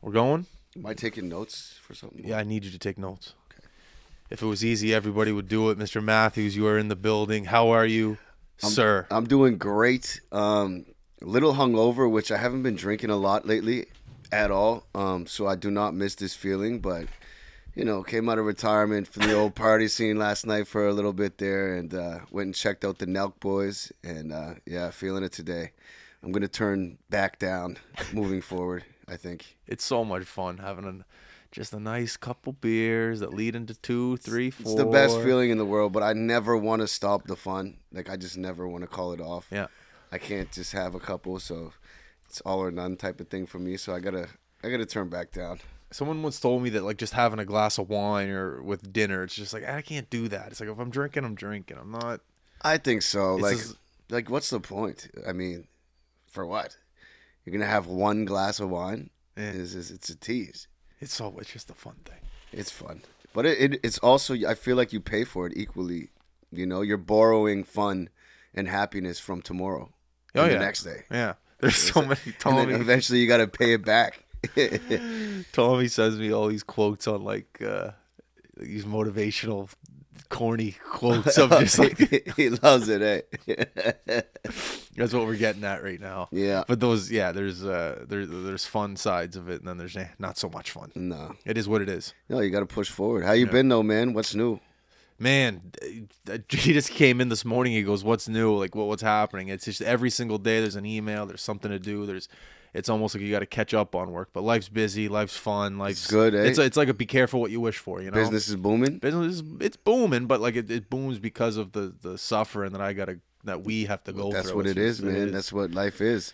We're going? Am I taking notes for something? Yeah, I need you to take notes. If it was easy, everybody would do it. Mr. Matthews, you are in the building. How are you, I'm sir? I'm doing great. A little hungover, which I haven't been drinking a lot lately at all. So I do not miss this feeling. But came out of retirement from the old party scene last night for a little bit there, and went and checked out the Nelk Boys, and yeah, feeling it today. I'm gonna turn back down moving forward, I think. It's so much fun having just a nice couple beers that lead into 2, 3, It's 4. the best feeling in the world, but I never want to stop the fun. Like I just never want to call it off. Yeah. I can't just have a couple, so it's all or none type of thing for me. So I gotta turn back down. Someone once told me that like just having a glass of wine or with dinner, it's just like I can't do that. It's like if I'm drinking, I'm drinking. I'm not. I think so. It's Like just, like what's the point? I mean, for what? You're gonna have one glass of wine? eh, It's a tease. it's just a fun thing. It's fun, but it's also I feel like you pay for it equally. You're borrowing fun and happiness from tomorrow Oh and yeah. the next day. Yeah. There's so many. And then eventually you got to pay it back. Tommy sends me all these quotes on like these motivational, corny quotes. I'm just like, He loves it, eh? that's what we're getting at right now. Yeah. But those, yeah, there's fun sides of it, and then there's not so much fun. No. It is what it is. No, you got to push forward. How you been though, man? What's new? Man, he just came in this morning. He goes, "What's new? Like what's happening?" It's just every single day. There's an email. There's something to do. It's almost like you got to catch up on work. But life's busy. Life's fun. Life's good, eh? It's like a be careful what you wish for. You know, Business is booming. it's booming, but like it booms because of the suffering that we have to go That's through. what It's it is, just- man. That's what life is.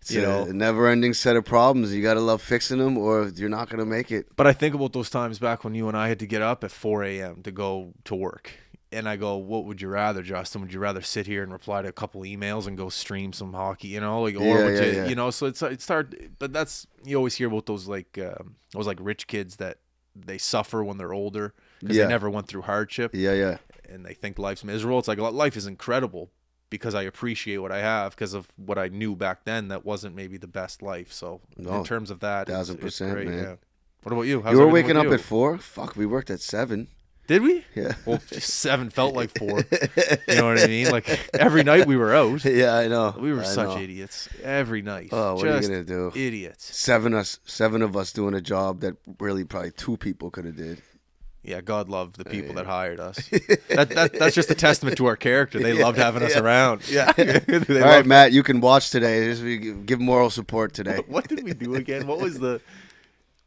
It's You know. a never-ending set of problems. You got to love fixing them, or you're not gonna make it. But I think about those times back when you and I had to get up at 4 a.m. to go to work. And I go, what would you rather, Justin? Would you rather sit here and reply to a couple emails and go stream some hockey, like, or Yeah, would yeah, you, yeah. So it's hard. But you always hear about those like rich kids that they suffer when they're older because Yeah. they never went through hardship Yeah, yeah. and they think life's miserable. It's like life is incredible because I appreciate what I have because of what I knew back then that wasn't maybe the best life. So No, in terms of that, it's 1000%, great. man. Yeah. What about you? How's You were everything waking with up you? at 4? Fuck, we worked at 7. Did we? Yeah. Well, 7 felt like 4. You know what I mean? Like every night we were out. Yeah, I know. We were I such know. idiots. Every night. Oh, what are you Just gonna do? idiots. Seven of us doing a job that really probably 2 people could have did. Yeah, God loved the people that hired us. That's just a testament to our character. They loved having us around. Yeah. All right, Matt, you can watch today. Just give moral support today. What did we do again? What was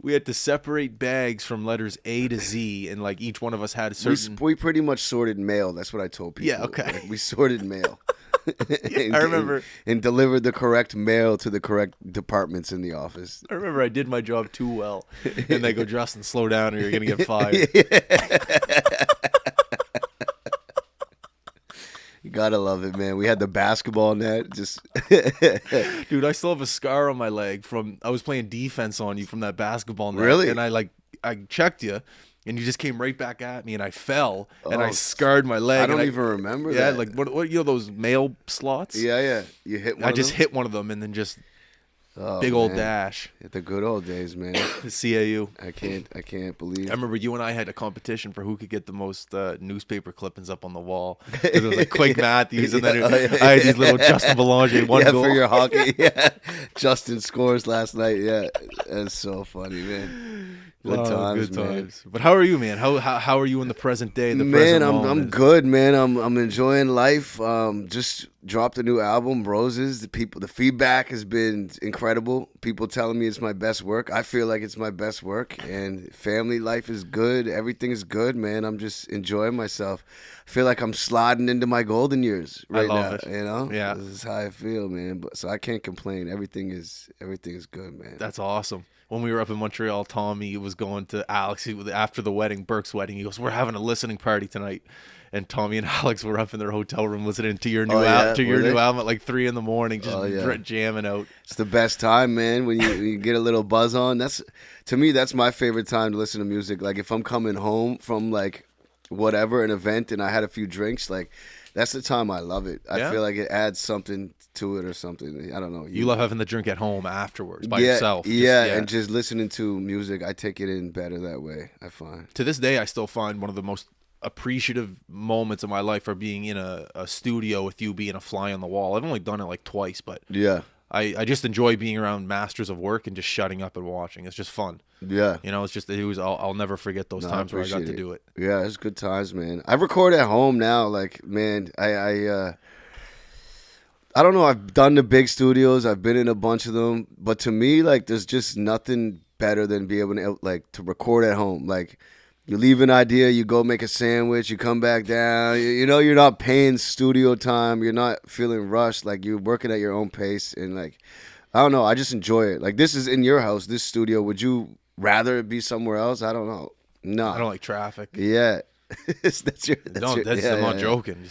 we had to separate bags from letters A to Z, and like each one of us had a certain. We pretty much sorted mail. That's what I told people. Yeah, okay. Like, we sorted mail. I remember. And delivered the correct mail to the correct departments in the office. I remember I did my job too well, and they go, Justin, slow down, or you're gonna get fired. You gotta love it, man. We had the basketball net. Just Dude, I still have a scar on my leg from I was playing defense on you from that basketball net. Really? And I checked you, and you just came right back at me, and I fell, and I Oh, scarred my leg. I don't and even remember Yeah, that. like what those mail slots? Yeah, yeah. You hit one I of just them? hit one of them, and then just Oh, big old man. dash. The good old days, man. The CAU. I can't believe. I remember you and I had a competition for who could get the most newspaper clippings up on the wall. It was like Quake Matthews, and then I had these little Justin Belanger one yeah, goal. for your hockey. Yeah, Justin scores last night. Yeah, that's so funny, man. Good times, good man. times. But how are you, man? How are you in the present day? The Man, present I'm moment? good, man. I'm enjoying life. Just dropped a new album, Roses. The feedback has been incredible. People telling me it's my best work. I feel like it's my best work, and family life is good. Everything is good, man. I'm just enjoying myself. I feel like I'm sliding into my golden years right love now. it. You know, Yeah. this is how I feel, man. But so I can't complain. Everything is good, man. That's awesome. When we were up in Montreal, Tommy was going to Alex after the wedding, Burke's wedding. He goes, "We're having a listening party tonight," and Tommy and Alex were up in their hotel room listening to your new Oh, yeah? your Were new they? album at like 3 a.m, just Oh, yeah. jamming out. It's the best time, man, when you get a little buzz on. To me, that's my favorite time to listen to music. Like if I'm coming home from like whatever, an event, and I had a few drinks, like That's the time I love it. I Yeah. feel like it adds something to it or something. I don't know. You love having the drink at home afterwards by yeah, yourself. yeah, Yeah. and just listening to music, I take it in better that way. I find. To this day, I still find one of the most appreciative moments of my life are being in a studio with you being a fly on the wall. I've only done it like twice, but Yeah, I just enjoy being around masters of work and just shutting up and watching. It's just fun. yeah. You know, it's just I'll never forget those No, I times where I got to appreciate do it. Yeah, it's good times, man. I record at home now. Like, man, I don't know. I've done the big studios. I've been in a bunch of them, but to me, like, there's just nothing better than be able to like to record at home. Like, you leave an idea, you go make a sandwich, you come back down. You know, you're not paying studio time. You're not feeling rushed. Like, you're working at your own pace, and like, I don't know. I just enjoy it. Like, this is in your house, this studio. Would you rather it be somewhere else? I don't know. No. I don't like traffic. Yeah. That's I'm not joking.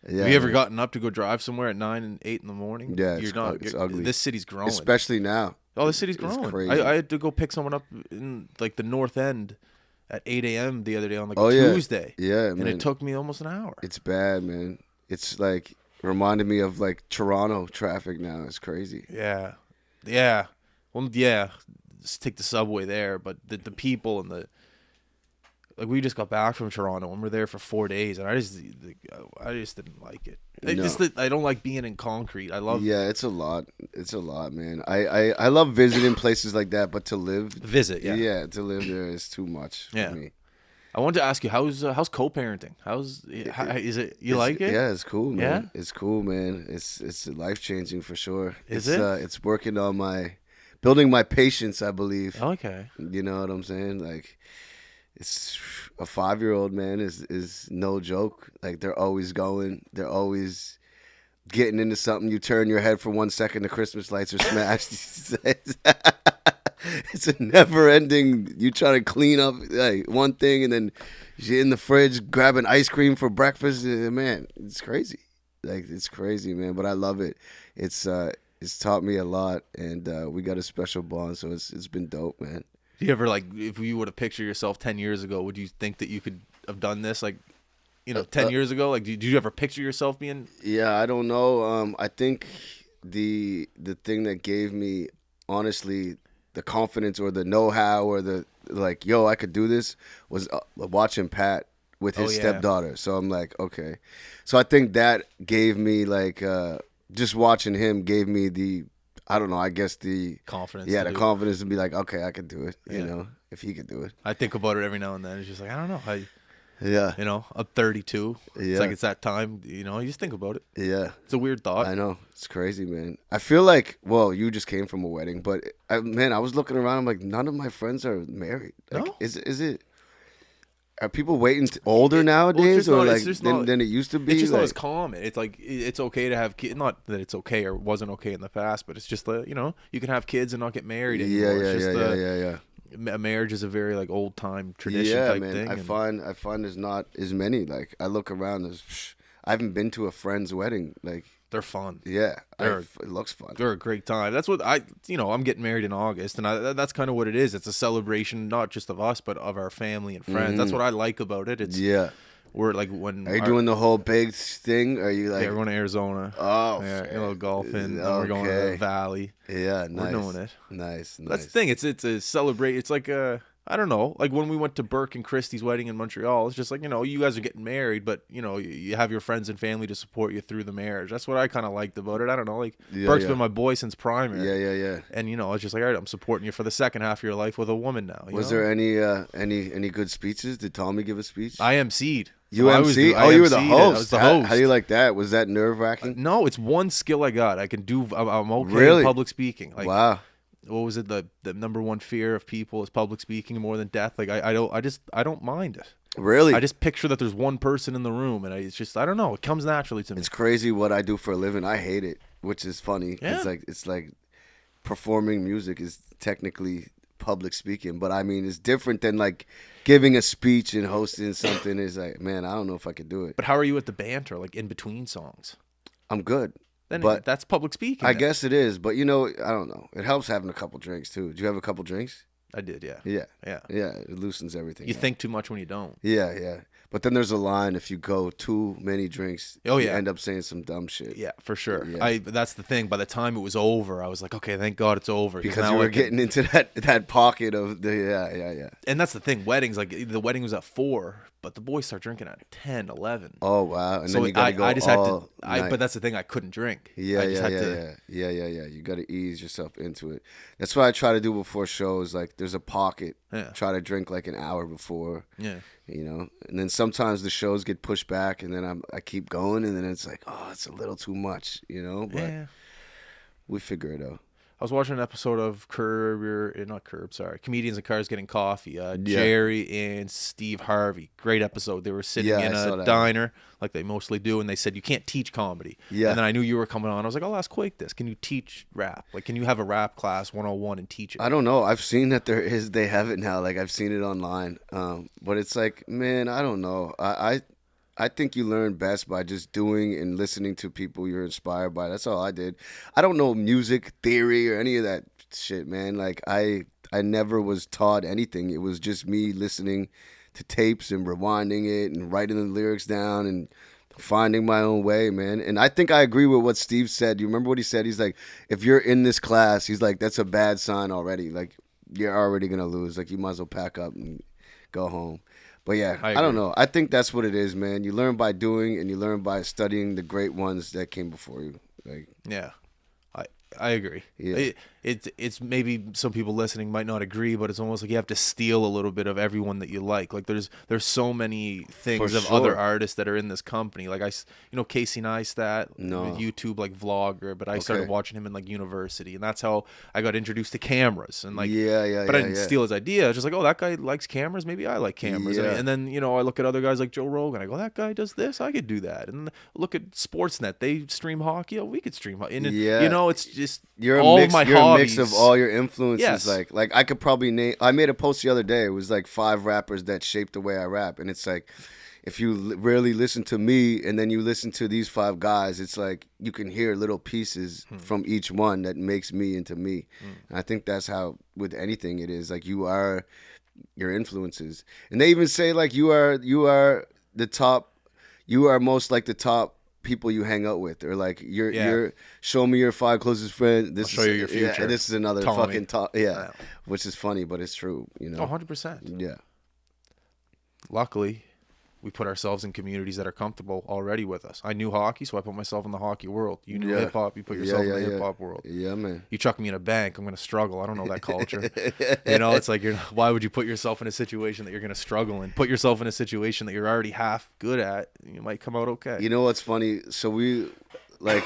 Yeah, have you ever man. gotten up to go drive somewhere at 9 and 8 in the morning? Yeah, You're it's ugly. This city's growing. Especially now. Oh, this city's It's growing. crazy. I had to go pick someone up in like the North End at 8 a.m. the other day on like Oh, a yeah. Tuesday. Yeah, and man. it took me almost an hour. It's bad, man. It's like reminded me of like Toronto traffic now. It's crazy. Yeah, yeah. Well, yeah. Just take the subway there, but the people and the like. We just got back from Toronto and we're there for 4 days, and I just didn't like it. No. I don't like being in concrete. I love Yeah, it's a lot. It's a lot, man. I love visiting places like that, but to live, visit. Yeah. to live there is too much for Yeah. me. I wanted to ask you how's co-parenting? Is it? You like it? Yeah, it's cool, man. Yeah? It's cool, man. It's life changing for sure. Is it's, it? It's working on building my patience, I believe. Okay. You know what I'm saying? Like, it's a 5-year-old, man, is no joke. Like, they're always going. They're always getting into something. You turn your head for 1 second, the Christmas lights are smashed. It's a never ending. You try to clean up like one thing, and then you're in the fridge grabbing ice cream for breakfast. Man, it's crazy. Like, it's crazy, man. But I love it. It's taught me a lot, and we got a special bond. So it's been dope, man. Do you ever, like, if you would have pictured yourself 10 years ago, would you think that you could have done this, like, 10 years ago? Like, did you ever picture yourself being? Yeah, I don't know. I think the thing that gave me, honestly, the confidence or the know-how or the, like, yo, I could do this was watching Pat with his stepdaughter. So I'm like, okay. So I think that gave me, like, just watching him gave me the, I don't know, I guess the Confidence. Yeah, the confidence to be like, okay, I could do it. Yeah. You know, if he could do it. I think about it every now and then. It's just like, I don't know. Yeah. I'm 32. Yeah. It's like it's that time. You just think about it. Yeah. It's a weird thought. I know. It's crazy, man. I feel like, well, you just came from a wedding, but I was looking around. I'm like, none of my friends are married. Like, No? Is it? Are people waiting older nowadays, or like than it used to be? It's just like, not as common. It's like it's okay to have kids. Not that it's okay or wasn't okay in the past, but it's just you can have kids and not get married anymore. Yeah. A marriage is a very like old time tradition Yeah, type man. thing. I find there's not as many. Like, I look around. I haven't been to a friend's wedding. Like, they're fun. yeah, They're- it looks fun. They're a great time. That's what I'm getting married in August, and that's kind of what it is. It's a celebration, not just of us, but of our family and friends. That's what I like about it. It's Yeah. we're like when Are you doing the whole big thing? Are you like? yeah, we're going to Arizona. Oh, Yeah, a little golfing. Then we're going to the Okay. valley. Yeah, nice. We're doing it. Nice. That's the thing. It's a celebrate. It's like I don't know. Like when we went to Burke and Christie's wedding in Montreal, it's just like, you guys are getting married, but you have your friends and family to support you through the marriage. That's what I kind of liked about it. I don't know. Like Burke's been my boy since primary. Yeah. And it's just like, all right, I'm supporting you for the second half of your life with a woman now. Was there any good speeches? Did Tommy give a speech? I emceed. You I was MC? the- Oh, I you were the emceed it. host. I was the host. How do you like that? Was that nerve wracking? No, it's one skill I got. I can do. I'm okay Really? in public speaking. Like, Wow. what was it? The number one fear of people is public speaking more than death. Like I don't mind it. Really? I just picture that there's one person in the room, and it's just I don't know. It comes naturally to me. It's crazy what I do for a living. I hate it, which is funny. Yeah. It's like performing music is technically public speaking, but I mean it's different than like giving a speech and hosting something. Is like, man, I don't know if I could do it. But how are you at the banter, like in between songs? I'm good. Then But that's public speaking. I then. guess it is, but I don't know. It helps having a couple drinks too. Do you have a couple drinks? I did. Yeah. Yeah. Yeah. Yeah, it loosens everything. You up. think too much when you don't. Yeah. But then there's a line, if you go too many drinks, Oh, you yeah. end up saying some dumb shit. Yeah, for sure. Yeah. That's the thing. By the time it was over, I was like, okay, thank God it's over. Because now you I were can- getting into that pocket of the, yeah. And that's the thing. Weddings, like the wedding was at 4, but the boys start drinking at 10, 11. Oh, wow. And So then you got to go I just had to. all night. But that's the thing. I couldn't drink. Yeah, I just yeah, had yeah, to. yeah. You got to ease yourself into it. That's what I try to do before shows. Like, there's a pocket. Yeah. Try to drink like an hour before. Yeah. You know, and then sometimes the shows get pushed back, and then I keep going, and then it's like, oh, it's a little too much. You know, but Yeah. we figure it out. I was watching an episode of Comedians in Cars Getting Coffee. Jerry and Steve Harvey. Great episode. They were sitting Yeah, in I saw a that. diner, like they mostly do, and they said, you can't teach comedy. Yeah. And then I knew you were coming on. I was like, I'll ask Quake this. Can you teach rap? Like, can you have a rap class 101 and teach it? I don't know. I've seen that they have it now. Like, I've seen it online. But it's like, man, I don't know. I think you learn best by just doing and listening to people you're inspired by. That's all I did. I don't know music theory or any of that shit, man. Like, I never was taught anything. It was just me listening to tapes and rewinding it and writing the lyrics down and finding my own way, man. And I think I agree with what Steve said. You remember what he said? He's like, if you're in this class, he's like, that's a bad sign already. Like, you're already going to lose. Like, you might as well pack up and go home. But yeah, I don't know. I think that's what it is, man. You learn by doing, and you learn by studying the great ones that came before you. Like, Yeah. I agree. Yeah. It's maybe some people listening might not agree, but it's almost like you have to steal a little bit of everyone that you like. Like there's so many things For of other sure. artists that are in this company. Like Casey Neistat, No. YouTube like vlogger, but I started Okay. watching him in like university, and that's how I got introduced to cameras. And like, Yeah, but I yeah, didn't yeah. steal his idea. I was just like, oh, that guy likes cameras. Maybe I like cameras. Yeah. And then I look at other guys like Joe Rogan. I go, that guy does this. I could do that. And look at Sportsnet. They stream hockey. Oh, we could stream hockey. And Yeah. it's just You're all a of mix. my You're hobbies. a mix of all your influences. Yes. Like I could probably name. I made a post the other day. It was like 5 rappers that shaped the way I rap, and it's like, if you really listen to me and then you listen to these 5 guys, it's like you can hear little pieces from each one that makes me into me. And I think that's how with anything it is. Like, you are your influences, and they even say like you are the top. You are most like the top people you hang out with, or like you're show me your 5 closest friends. This I'll show you your Yeah, future. this is another Tommy. fucking top. Yeah, Yeah. which is funny, but it's true. You know. 100%. Yeah. Luckily, we put ourselves in communities that are comfortable already with us. I knew hockey, so I put myself in the hockey world. You knew Yeah. hip hop, you put yourself in the hip hop world. Yeah, man. You chuck me in a bank, I'm going to struggle. I don't know that culture. It's like why would you put yourself in a situation that you're going to struggle in? Put yourself in a situation that you're already half good at. You might come out okay. You know what's funny? So we work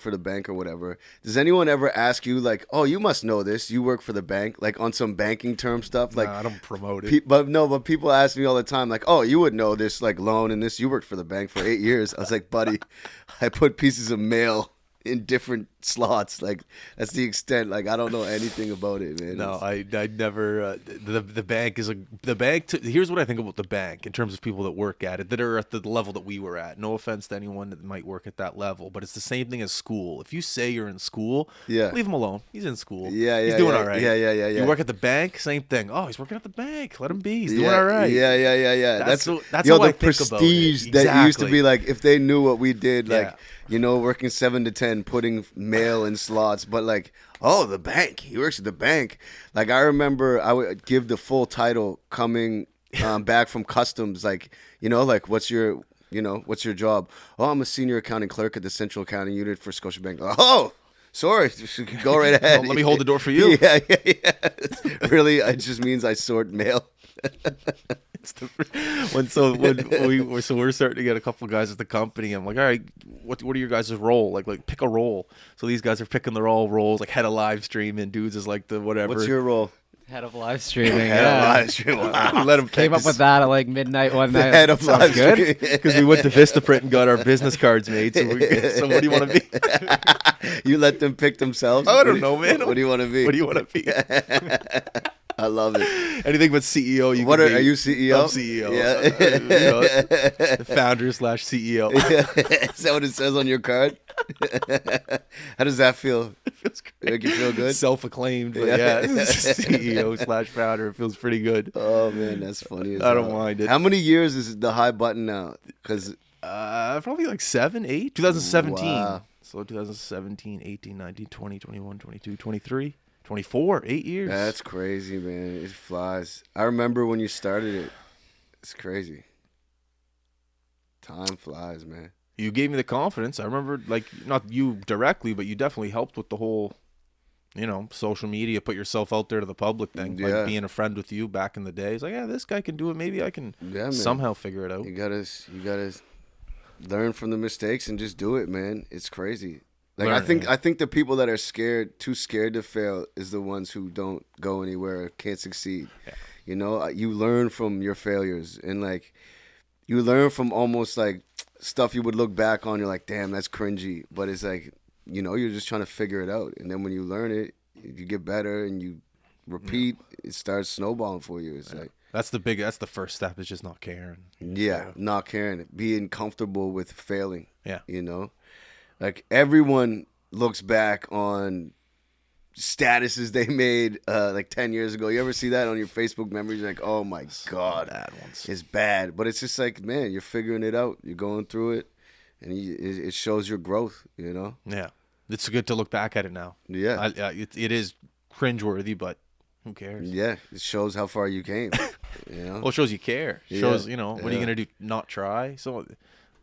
for the bank or whatever. Does anyone ever ask you like, "Oh, you must know this. You work for the bank," like on some banking term stuff? Like, Nah, I don't promote it. but people ask me all the time, like, "Oh, you would know this like loan and this. You worked for the bank for 8 years." I was like, "Buddy, I put pieces of mail in different slots. Like, that's the extent. Like, I don't know anything about it, man." No, I never. The bank is here's what I think about the bank in terms of people that work at it that are at the level that we were at. No offense to anyone that might work at that level, but it's the same thing as school. If you say you're in school, Yeah. leave him alone. He's in school. Yeah, he's yeah, doing yeah. all right. Yeah. You work at the bank, same thing. Oh, he's working at the bank. Let him be. He's doing Yeah, all right. Yeah. That's Yo, how I the think about it. prestige that used to Exactly. be like, if they knew what we did, like, Yeah. working 7 to 10, putting mail in slots, but like, oh, the bank, he works at the bank. Like, I remember I would give the full title coming back from customs, like, like, what's your job? Oh, I'm a senior accounting clerk at the Central Accounting Unit for Scotiabank. Oh, sorry, go right ahead. Well, let me hold the door for you. Yeah. Really, it just means I sort mail. We're starting to get a couple guys at the company. I'm like, all right, what are your guys' role? Like pick a role. So these guys are picking their all roles, like head of live streaming. Dudes is like the whatever. What's your role? Head of live streaming. Head of Yeah. live stream. Wow. Let him Came up with that at like midnight one night. Head of Sounds live good. stream. because we went to Vistaprint and got our business cards made. So what do you want to be? You let them pick themselves? I don't know, man. What do you want to be? What do you want to be? I love it. Anything but CEO. Are you CEO? I'm CEO. Yeah. Founder/CEO. Is that what it says on your card? How does that feel? feels great. Make you feel good? Self-acclaimed, but yeah, CEO slash founder. It feels pretty good. Oh man, that's funny. As I don't hell. mind it. How many years is the high button now? Because Probably like 7, 8. 2017. Wow. So 2017, 18, 19, 20, 21, 22, 23, 24. 8 years. that's crazy, man. It flies. I remember when you started it. It's crazy. Time flies, man. You gave me the confidence. I remember, like, not you directly, but you definitely helped with the whole, social media, put yourself out there to the public thing. Yeah. Like being a friend with you back in the day. It's like, yeah, this guy can do it. Maybe I can Yeah, man. somehow figure it out. You gotta learn from the mistakes and just do it, man. It's crazy. Like Learn, I think the people that are too scared to fail, is the ones who don't go anywhere, can't succeed. Yeah. You learn from your failures, and like you learn from almost like stuff you would look back on. You're like, damn, that's cringy, but it's like you're just trying to figure it out, and then when you learn it, you get better, and you repeat. It starts snowballing for you. It's like. That's the first step, is just not caring. Yeah, not caring, being comfortable with failing. Yeah. Like everyone looks back on statuses they made like 10 years ago. You ever see that on your Facebook memories? Like, oh my God, Bad ones. it's bad. But it's just like, man, you're figuring it out. You're going through it, and it shows your growth. Yeah. It's good to look back at it now. Yeah, It is cringeworthy, but who cares? yeah. It shows how far you came. Well, it shows you care. It Yeah. shows, what are you Yeah. going to do? Not try? So,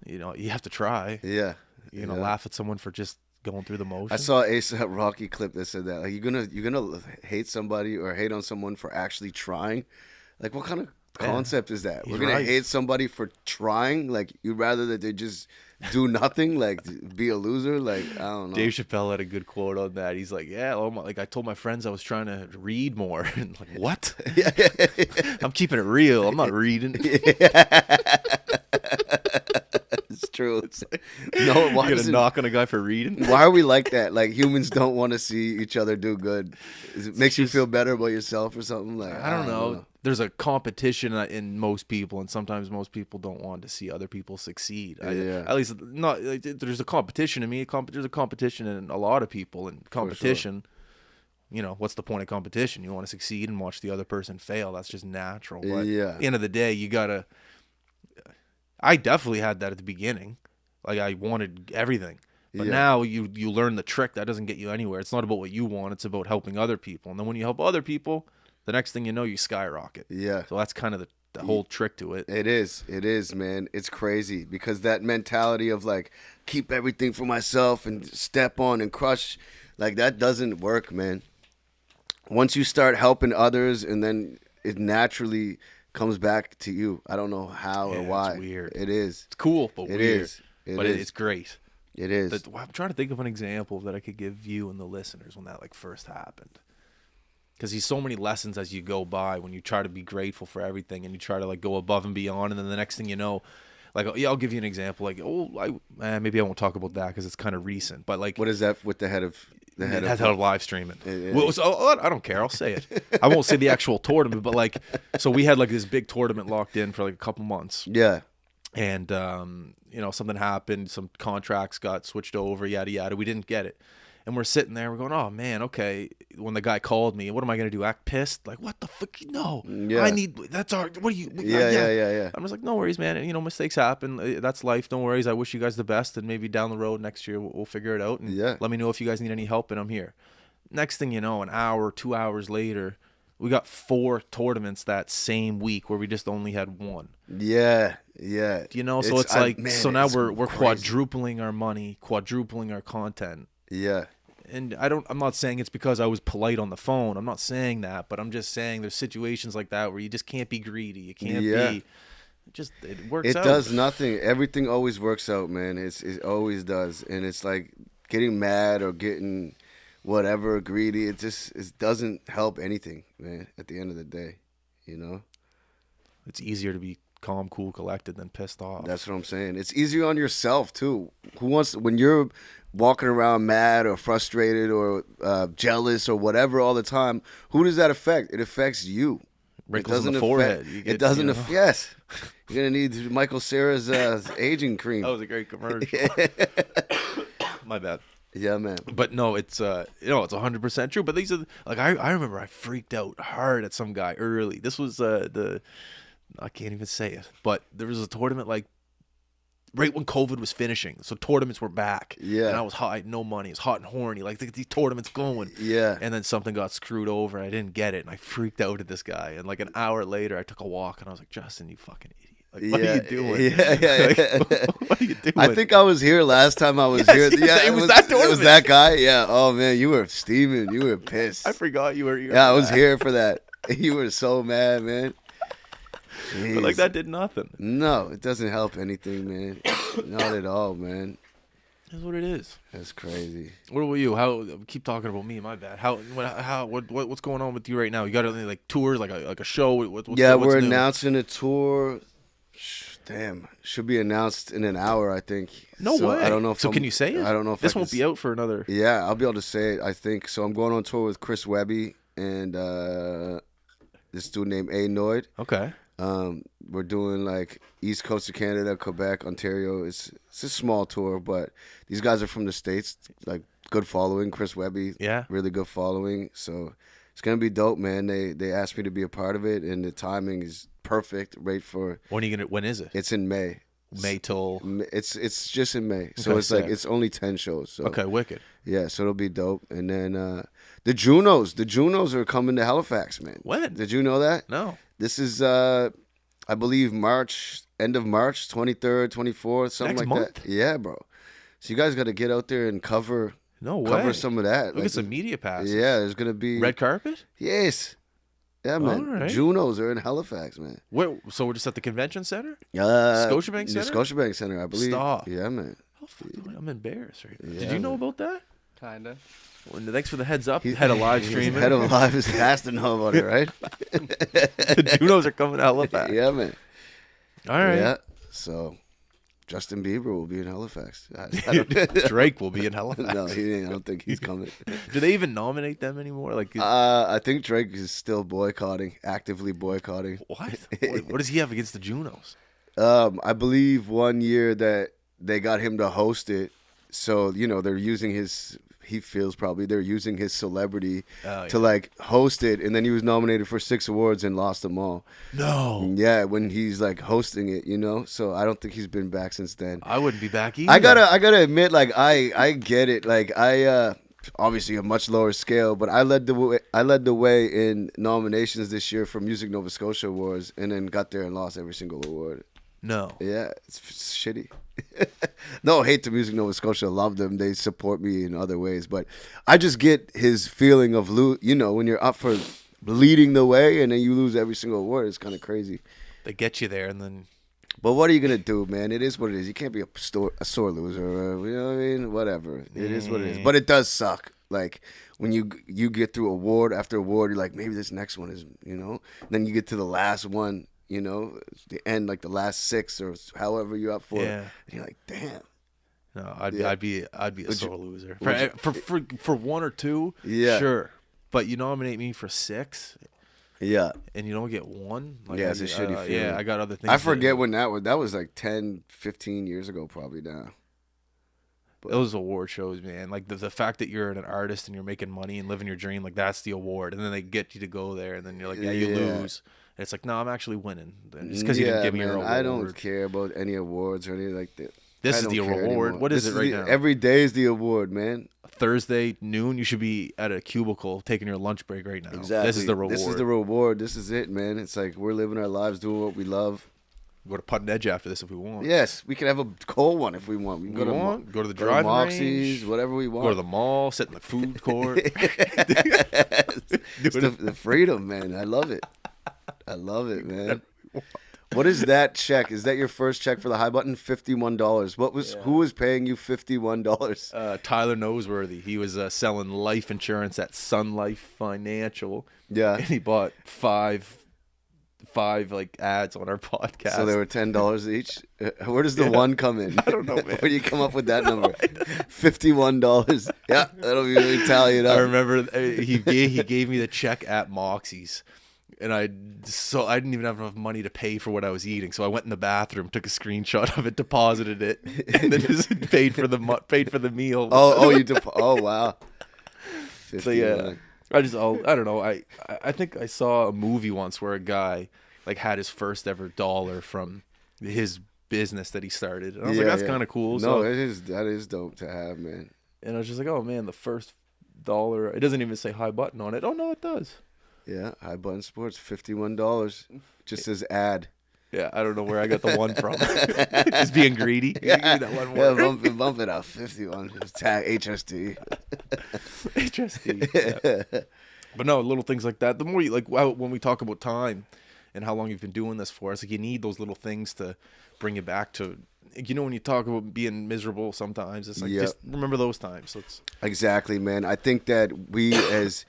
you have to try. Yeah. You're going to Yeah. laugh at someone for just going through the motions. I saw A$AP Rocky clip that said that. Like, you're gonna hate somebody or hate on someone for actually trying. Like, what kind of concept is that? He's We're gonna right. hate somebody for trying. Like, you'd rather that they just do nothing, like be a loser. Like, I don't know. Dave Chappelle had a good quote on that. He's like, yeah, I told my friends I was trying to read more. And like, what? I'm keeping it real. I'm not reading. It's true. No, why You're does gonna it- knock on a guy for reading? Why are we like that? Like, humans don't want to see each other do good. It makes you feel better about yourself or something. Like, I don't know. There's a competition in most people, and sometimes most people don't want to see other people succeed. Yeah. At least, not. Like, there's a competition in me. There's a competition in a lot of people, and competition. What's the point of competition? You want to succeed and watch the other person fail. That's just natural. But Yeah. at the end of the day, you gotta. I definitely had that at the beginning. Like, I wanted everything. But Yeah. now you learn the trick. That doesn't get you anywhere. It's not about what you want. It's about helping other people. And then when you help other people, the next thing you know, you skyrocket. Yeah. So that's kind of the whole trick to it. It is, man. It's crazy because that mentality of like keep everything for myself and step on and crush, like that doesn't work, man. Once you start helping others, and then it naturally comes back to you. I don't know how or Yeah, why. it's weird. It is. It's cool, but It weird. is. It But is. it's great. It is. I'm trying to think of an example that I could give you and the listeners when that like first happened. Because there's so many lessons as you go by when you try to be grateful for everything and you try to like go above and beyond, and then the next thing you know, like, yeah, I'll give you an example. Like, maybe I won't talk about that because it's kind of recent. But like, What is that with the head of That's how live streaming. Yeah. Well, so, I don't care. I'll say it. I won't say the actual tournament, but like, so we had like this big tournament locked in for like a couple months, Yeah. and something happened. Some contracts got switched over. Yada yada. We didn't get it, and we're sitting there. We're going, oh man, okay. When the guy called me, what am I gonna do? Act pissed? Like, what the fuck? No, Yeah. I need. That's our. What do you? Yeah. I'm just like, no worries, man. And, mistakes happen. That's life. No worries. I wish you guys the best, and maybe down the road next year we'll figure it out. And Yeah. let me know if you guys need any help, and I'm here. Next thing you know, an hour, 2 hours later, we got 4 tournaments that same week where we just only had 1. Yeah. So it's like, man, so now it's we're crazy. quadrupling our money, quadrupling our content. Yeah. And I'm not saying it's because I was polite on the phone. I'm not saying that, but I'm just saying there's situations like that where you just can't be greedy. You can't be. It works It out. does nothing. Everything always works out, man. It always does. And it's like getting mad or getting whatever greedy. It doesn't help anything, man. At the end of the day, It's easier to be calm, cool, collected than pissed off. That's what I'm saying. It's easier on yourself too. When you're walking around mad or frustrated or jealous or whatever all the time? Who does that affect? It affects you. Wrinkles in the forehead. You get, It doesn't. you know. Yes. You're gonna need Michael Cera's aging cream. That was a great commercial. My bad. Yeah, man. But no, it's it's 100% true. But these are like I remember I freaked out hard at some guy early. This was I can't even say it, but there was a tournament like right when COVID was finishing, so tournaments were back. Yeah. And I was hot, I had no money. It was hot and horny. Like these tournaments going. Yeah. And then something got screwed over. And I didn't get it, and I freaked out at this guy. And like an hour later, I took a walk, and I was like, Justin, you fucking idiot. Like, what are you doing? Yeah. Like, what are you doing? I think I was here last time I was Yes, here. Yeah, it was that It was tournament. that guy. Yeah. Oh man, you were steaming. You were pissed. I forgot you were here. Yeah, I for was that. here for that. You were so mad, man. But like Jeez. that did nothing. No, it doesn't help anything, man. Not at all, man. That's what it is. That's crazy. What about you? How keep talking about me? My bad. What's going on with you right now? You got any like tours, like a show? What's Yeah, what's we're new? announcing a tour. Damn, should be announced in an hour, I think. No So way. I don't know if So I'm- can you say it? I don't know if this I won't can be out for another. Yeah, I'll be able to say it, I think. So I'm going on tour with Chris Webby and this dude named A. Noid. Okay. We're doing like East Coast of Canada, Quebec, Ontario. It's a small tour, but these guys are from the States. Like good following. Chris Webby, Yeah. really good following. So it's gonna be dope, man. They asked me to be a part of it, and the timing is perfect. Right for When is it? it's in May. May till. It's just in May, so Okay, it's like sick. it's only 10 shows. So Okay, wicked. yeah, so it'll be dope. And then the Junos are coming to Halifax, man. When? Did you know that? No. This is I believe end of March, 23rd, 24th, something Next like month? that. Yeah, bro. So you guys got to get out there and cover No way. some of that. Look Like, at some media passes. yeah, there's gonna be Red carpet. Yes. Yeah, man. All right. Junos are in Halifax, man. So we're just at the convention center. Scotiabank Center? The Scotiabank Center, I believe. Stop. Yeah, man. Oh, fuck, I'm embarrassed right now. Yeah, Did you know man. about that? Kinda. Well, thanks for the heads up. Head of live streaming. Head of live is has to know about it, right? The Junos are coming to Halifax. Yeah, man. All right. Yeah. So Justin Bieber will be in Halifax. I don't, Drake will be in Halifax. no, he ain't. I don't think he's coming. Do they even nominate them anymore? Like, I think Drake is still actively boycotting. what? What does he have against the Junos? I believe one year that they got him to host it, so they're using his. He feels probably they're using his celebrity Oh, to yeah. like host it, and then he was nominated for 6 awards and lost them all. No, Yeah, when he's like hosting it, So I don't think he's been back since then. I wouldn't be back either. I gotta admit, like I get it. Like I obviously a much lower scale, but I led the way in nominations this year for Music Nova Scotia Awards, and then got there and lost every single award. No. Yeah, it's shitty. No hate to Music Nova Scotia, love them. They support me in other ways, but I just get his feeling of when you're up for leading the way and then you lose every single award. It's kind of crazy. They get you there, and then But what are you gonna do, man? It is what it is. You can't be a sore loser. You know what I mean? Whatever. It is what it is. But it does suck. Like when you get through award after award, you're like, maybe this next one is, Then you get to the last one, the end, like the last 6 or however you're up for. Yeah. And you're like, damn. no, I'd Yeah. be a sore loser would for 1 or 2. Yeah. Sure, but you nominate me for 6, Yeah. and you don't get 1. Like, Yeah, it's a shitty feeling. Yeah, I got other things. I forget when that was like 10, 15 years ago probably now. Those award shows, man. Like the fact that you're an artist and you're making money and living your dream, like that's the award. And then they get you to go there, and then you're like, yeah, you Yeah. lose. And it's like, no, I'm actually winning. And just because you didn't give me your man, award. I don't care about any awards or anything like that. This I is don't the care reward. anymore. What is This it right the- now? Every day is the award, man. Thursday noon, you should be at a cubicle taking your lunch break right now. Exactly. This is the reward. This is the reward. This is it, man. It's like we're living our lives doing what we love. Go to Putt and Edge after this if we want. Yes, we can have a cold one if we want. We can We go to want, go to the go to driving Moxie's, range, whatever we want. go to the mall, sit in the food court. It's the freedom, man. I love it. I love it, man. What is that check? Is that your first check for the high button? $51. Who was paying you $51? Tyler Noseworthy. He was selling life insurance at Sun Life Financial. Yeah. And he bought five like ads on our podcast. So they were $10 each. Where does the one come in? I don't know, man. Where do you come up with that number? $51. Yeah, that'll be really tally it I up. remember he gave me the check at Moxie's. And I didn't even have enough money to pay for what I was eating, so I went in the bathroom, took a screenshot of it, deposited it, and then just paid for the meal. Oh wow. So yeah, I don't know. I think I saw a movie once where a guy like had his first ever dollar from his business that he started, and I was like, that's kind of cool. No, So, that is dope to have, man. and I was just like, oh man, the first dollar. It doesn't even say high button on it. Oh no, it does. Yeah, High Button Sports, $51. Just as ad. Yeah, I don't know where I got the one from. Just being greedy. Yeah, That one yeah, more. bump it up. 51. It's tag HST. Interesting. Yeah. But no, little things like that. The more you like, when we talk about time and how long you've been doing this for, it's like you need those little things to bring you back to. You know, when you talk about being miserable, sometimes it's like just remember those times. So it's Exactly, man. I think that we as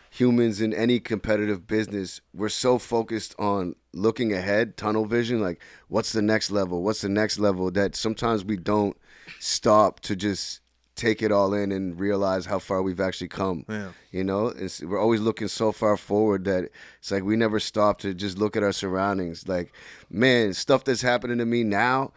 humans in any competitive business, we're so focused on looking ahead, tunnel vision, like what's the next level, that sometimes we don't stop to just take it all in and realize how far we've actually come. Yeah. You know, we're always looking so far forward that it's like we never stop to just look at our surroundings. Like, man, stuff that's happening to me now,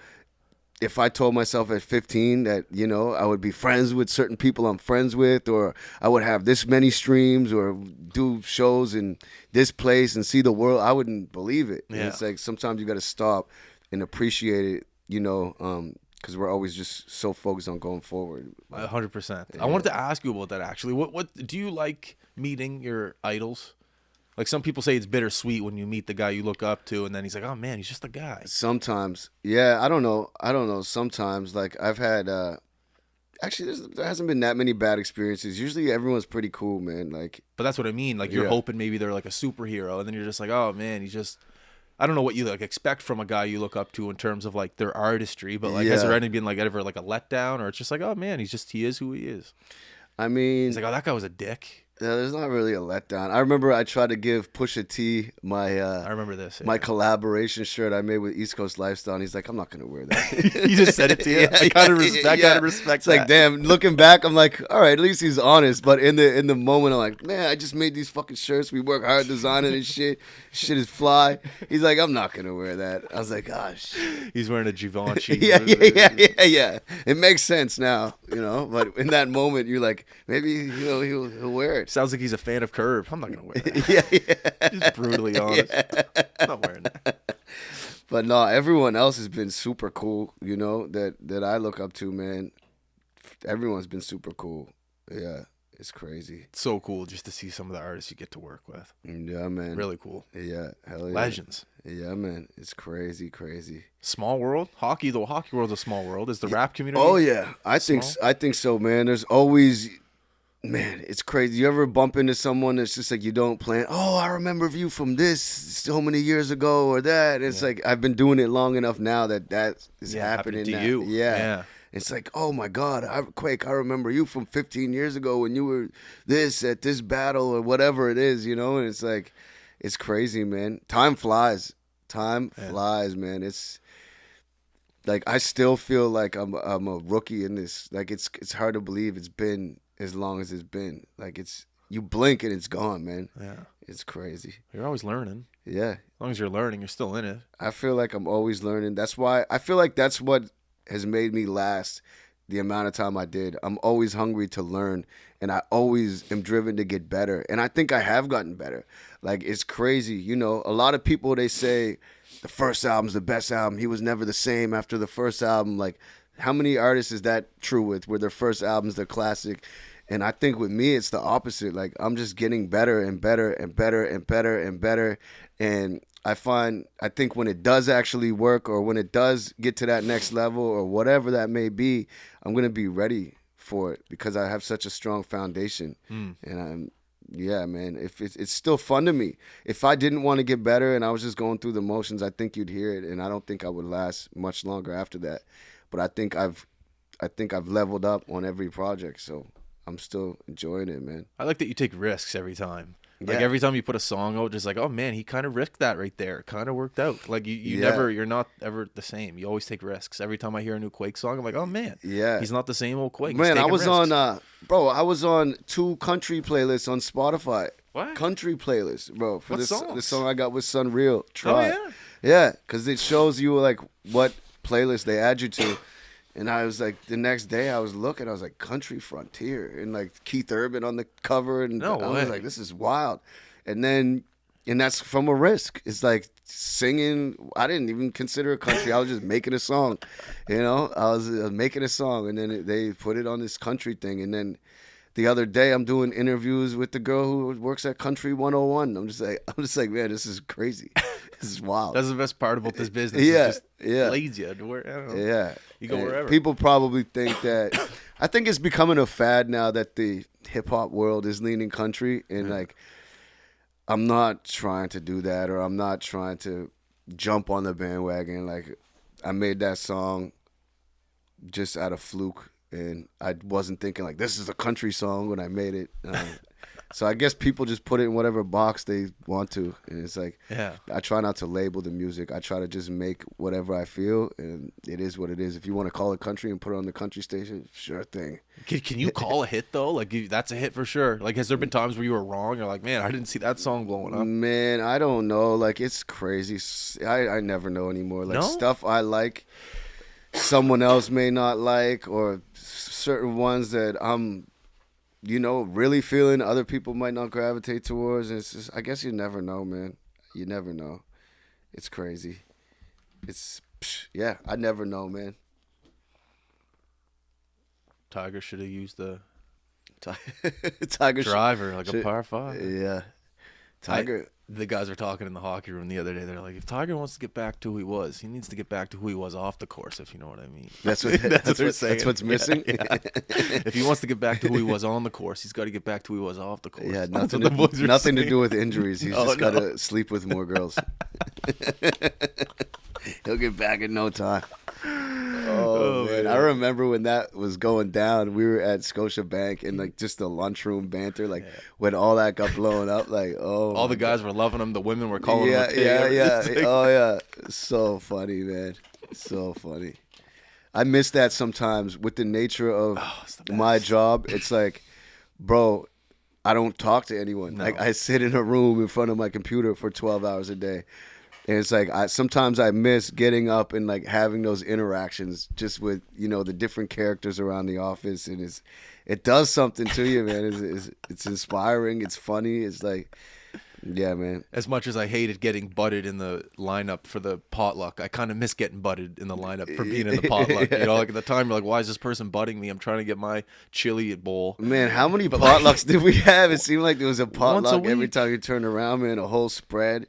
if I told myself at 15 that, you know, I would be friends with certain people I'm friends with, or I would have this many streams or do shows in this place and see the world, I wouldn't believe it. Yeah. And it's like sometimes you got to stop and appreciate it, you know, because we're always just so focused on going forward. 100%. I wanted to ask you about that actually. What do you like meeting your idols? Like some people say it's bittersweet when you meet the guy you look up to, and then he's like, "Oh man, he's just a guy." Sometimes, yeah, I don't know. Sometimes, like I've had, actually, there hasn't been that many bad experiences. Usually, everyone's pretty cool, man. Like, But that's what I mean. Like you're hoping maybe they're like a superhero, and then you're just like, "Oh man, he's just." I don't know what you like expect from a guy you look up to in terms of like their artistry, but like has there any been like ever like a letdown, or it's just like, "Oh man, he is who he is." I mean, He's like, "Oh, that guy was a dick." yeah, there's not really a letdown. I remember I tried to give Pusha T I remember this. my collaboration shirt I made with East Coast Lifestyle, and he's like, I'm not gonna wear that. He just said it to you. I kind of respect It's like, damn. Looking back, I'm like, all right, at least he's honest. But in the moment, I'm like, man, I just made these fucking shirts. We work hard designing and shit. Shit is fly. He's like, I'm not gonna wear that. I was like, gosh. He's wearing a Givenchy. Yeah. It makes sense now, you know. But in that moment, you're like, maybe he'll wear it. Sounds like he's a fan of Curb. I'm not gonna wear that. Yeah. Just brutally honest. I'm not wearing that. But no, everyone else has been super cool, you know, that I look up to, man. Everyone's been super cool. Yeah, it's crazy. It's so cool just to see some of the artists you get to work with. Yeah, man. Really cool. Yeah, hell yeah. Legends. Yeah, man. It's crazy. Small world. Hockey, though. Hockey world's a small world. Is the rap community? Oh yeah, I think so, man. There's always, man, it's crazy. You ever bump into someone that's just like you don't plan? Oh, I remember you from this so many years ago or that. It's like I've been doing it long enough now that is happening to now. you. Yeah. It's like, oh my God, Quake, I remember you from 15 years ago when you were this at this battle or whatever it is, you know? And it's like, it's crazy, man. Time flies. Time flies, man. It's like I still feel like I'm a rookie in this. Like it's hard to believe it's been as long as it's been. Like you blink and it's gone, man. Yeah. It's crazy. You're always learning. Yeah. As long as you're learning, you're still in it. I feel like I'm always learning. That's why I feel like that's what has made me last the amount of time I did. I'm always hungry to learn, and I always am driven to get better. And I think I have gotten better. Like, it's crazy. You know, a lot of people, they say the first album's the best album. He was never the same after the first album. Like, how many artists is that true with, where their first album's their classic? And I think with me, it's the opposite. Like, I'm just getting better and better and better and better and better. And I think when it does actually work, or when it does get to that next level, or whatever that may be, I'm going to be ready for it because I have such a strong foundation. And yeah, man, if it's still fun to me. If I didn't want to get better and I was just going through the motions, I think you'd hear it. And I don't think I would last much longer after that. But I think I've leveled up on every project. So I'm still enjoying it, man. I like that you take risks every time. Like Yeah. every time you put a song out, just like, oh man, he kind of risked that right there. It kind of worked out. Like you're not ever the same. You always take risks. Every time I hear a new Quake song, I'm like, oh man, Yeah. he's not the same old Quake. Man, I was risks. on 2 country playlists on Spotify. What? country playlist, bro. For What this songs? song I got with Sunreal. Oh Try. yeah. Yeah, because it shows you like what playlist they add you to. And I was like, the next day I was looking, I was like, Country Frontier, and like Keith Urban on the cover, and No I way. was like, this is wild. And that's from a risk. It's like singing. I didn't even consider it country. I was just making a song, you know. I was making a song, and then they put it on this country thing, and then. The other day, I'm doing interviews with the girl who works at Country 101. I'm just like, man, this is crazy. This is wild. That's the best part about this business. Yeah, It just yeah. leads you to where I don't know. Yeah. You go And wherever. People probably think that. I think it's becoming a fad now that the hip hop world is leaning country, and like, I'm not trying to do that, or I'm not trying to jump on the bandwagon. Like, I made that song just out of fluke. And I wasn't thinking like this is a country song when I made it. So I guess people just put it in whatever box they want to. And it's like, Yeah. I try not to label the music. I try to just make whatever I feel. And it is what it is. If you want to call it country and put it on the country station, sure thing. Can you call a hit though? Like that's a hit for sure. Like has there been times where you were wrong? You're like, man, I didn't see that song blowing up. Man, I don't know. Like, it's crazy. I never know anymore. Like, No? stuff I like, someone else may not like, or certain ones that I'm, really feeling, other people might not gravitate towards. And it's just, I guess you never know, man. You never know. It's crazy. Yeah, I never know, man. Tiger should have used the Tiger driver like a should- par 5. Yeah. Tiger. The guys were talking in the hockey room the other day. They're like, if Tiger wants to get back to who he was, he needs to get back to who he was off the course, if you know what I mean. That's what they're saying. That's what's missing. Yeah. If he wants to get back to who he was on the course, he's got to get back to who he was off the course. Yeah, That's nothing, what the boys are nothing to saying. do with injuries. He's Oh, just got no. to sleep with more girls. He'll get back in no time. Oh, man. I remember when that was going down, we were at Scotiabank and like just the lunchroom banter, like when all that got blown up, like, oh. All the guys were loving him. The women were calling him a pig. Yeah. It's like- Oh, yeah. So funny, man. So funny. I miss that sometimes with the nature of it's the my best. job. It's like, bro, I don't talk to anyone. No. Like, I sit in a room in front of my computer for 12 hours a day. And it's like sometimes I miss getting up and like having those interactions just with the different characters around the office, and it does something to you, man. It's inspiring. It's funny. It's like, yeah, man. As much as I hated getting butted in the lineup for the potluck, I kind of miss getting butted in the lineup for being in the potluck. Like at the time, you're like, why is this person butting me? I'm trying to get my chili bowl. Man, how many potlucks did we have? It seemed like there was a potluck every week. time you turned around, man. A whole spread.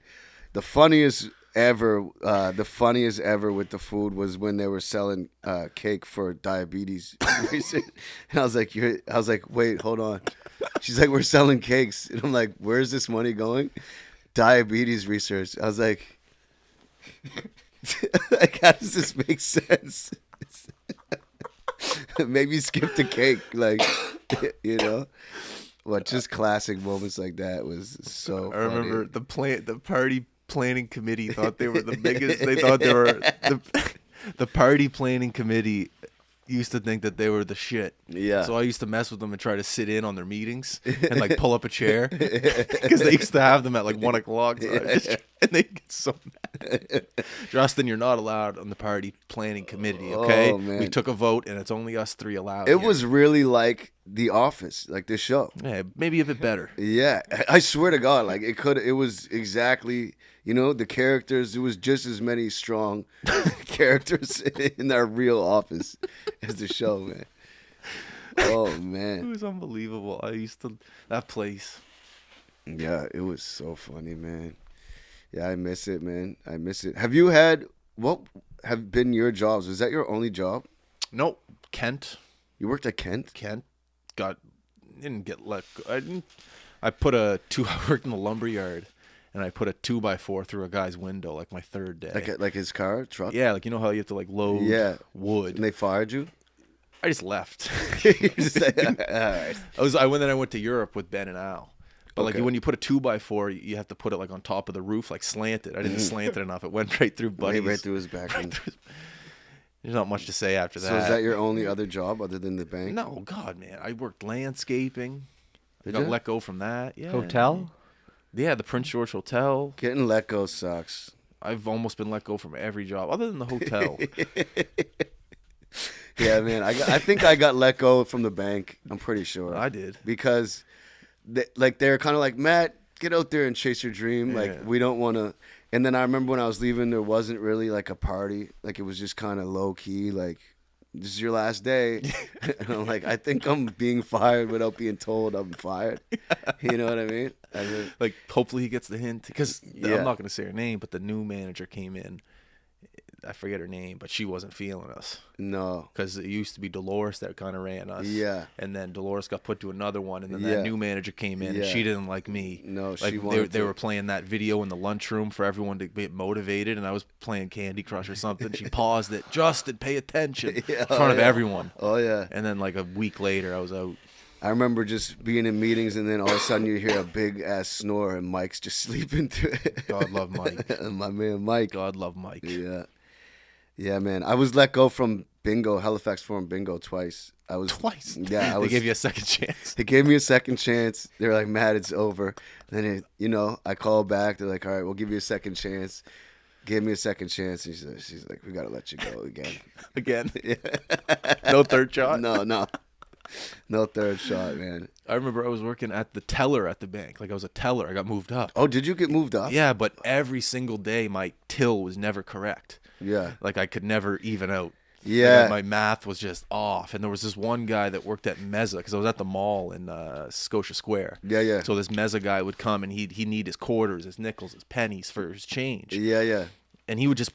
The funniest ever with the food was when they were selling cake for diabetes research. And I was like, wait, hold on. She's like, we're selling cakes, and I'm like, where's this money going? Diabetes research. I was like, like, how does this make sense? Maybe skip the cake, like, What, just classic moments like that was so I remember funny. the party planning committee thought they were the biggest. They thought they were the party planning committee used to think that they were the shit. Yeah. So I used to mess with them and try to sit in on their meetings and like pull up a chair because they used to have them at like 1 o'clock. So and they get so mad. Justin, you're not allowed on the party planning committee. Okay, Oh, man. we took a vote and it's only us 3 allowed. It here. was really like The Office, like this show. yeah, maybe a bit better. Yeah, I swear to God, like it was exactly, the characters. There was just as many strong characters in our real office as the show, man. Oh It man, was unbelievable. I used to that place. yeah, it was so funny, man. Yeah, I miss it, man. I miss it. Have you had what have been your jobs? Was that your only job? Nope, Kent. You worked at Kent? Didn't get let go. I put I worked in the lumber yard and I put a 2x4 through a guy's window like my third day. Like his car, truck? Yeah, like how you have to like load wood. And they fired you? I just left. You just like, all right. I went to Europe with Ben and Al. But like Okay. when you put a 2x4, you have to put it like on top of the roof, like slanted. I didn't slant it enough. It went right through Buddy's. Right through his back. end. There's not much to say after that. So is that your only other job other than the bank? No, God, man. I worked landscaping. I Did got ya? let go from that. Yeah. Hotel? Yeah, the Prince George Hotel. Getting let go sucks. I've almost been let go from every job other than the hotel. Yeah, man. I think I got let go from the bank. I'm pretty sure. I did. Because they're kind of like, Matt, get out there and chase your dream. Like, Yeah. we don't want to. And then I remember when I was leaving, there wasn't really like a party. Like, it was just kind of low key. Like, this is your last day. And I'm like, I think I'm being fired without being told I'm fired. You know what I mean? Like, hopefully he gets the hint. Because Yeah. I'm not going to say her name, but the new manager came in. I forget her name, but she wasn't feeling us. No. Because it used to be Dolores that kind of ran us. Yeah. And then Dolores got put to another one, and then Yeah. that new manager came in, and Yeah. she didn't like me. No, Like she wanted they to. were playing that video in the lunchroom for everyone to get motivated, and I was playing Candy Crush or something. She paused it. Justin, pay attention Yeah, in front of yeah. everyone. Oh, yeah. And then like a week later, I was out. I remember just being in meetings, and then all of a sudden you hear a big ass snore, and Mike's just sleeping through it. God love Mike. My man Mike. God love Mike. Yeah. Yeah, man. I was let go from bingo, Halifax Forum bingo twice. I was Twice. Yeah, I They was. gave you a second chance. They gave me a second chance. They're like, Matt, it's over. And then, I called back. They're like, all right, we'll give you a second chance. Gave me a second chance. And she's like, we got to let you go again. Again. Yeah. No third shot. No. No third shot, man. I remember I was working at the teller at the bank. Like I was a teller. I got moved up. Oh, did you get moved up? Yeah, but every single day my till was never correct. Yeah. Like I could never even out. Yeah. Like, my math was just off. And there was this one guy that worked at Meza because I was at the mall in Scotia Square. Yeah. So this Meza guy would come and he'd need his quarters, his nickels, his pennies for his change. Yeah. And he would just,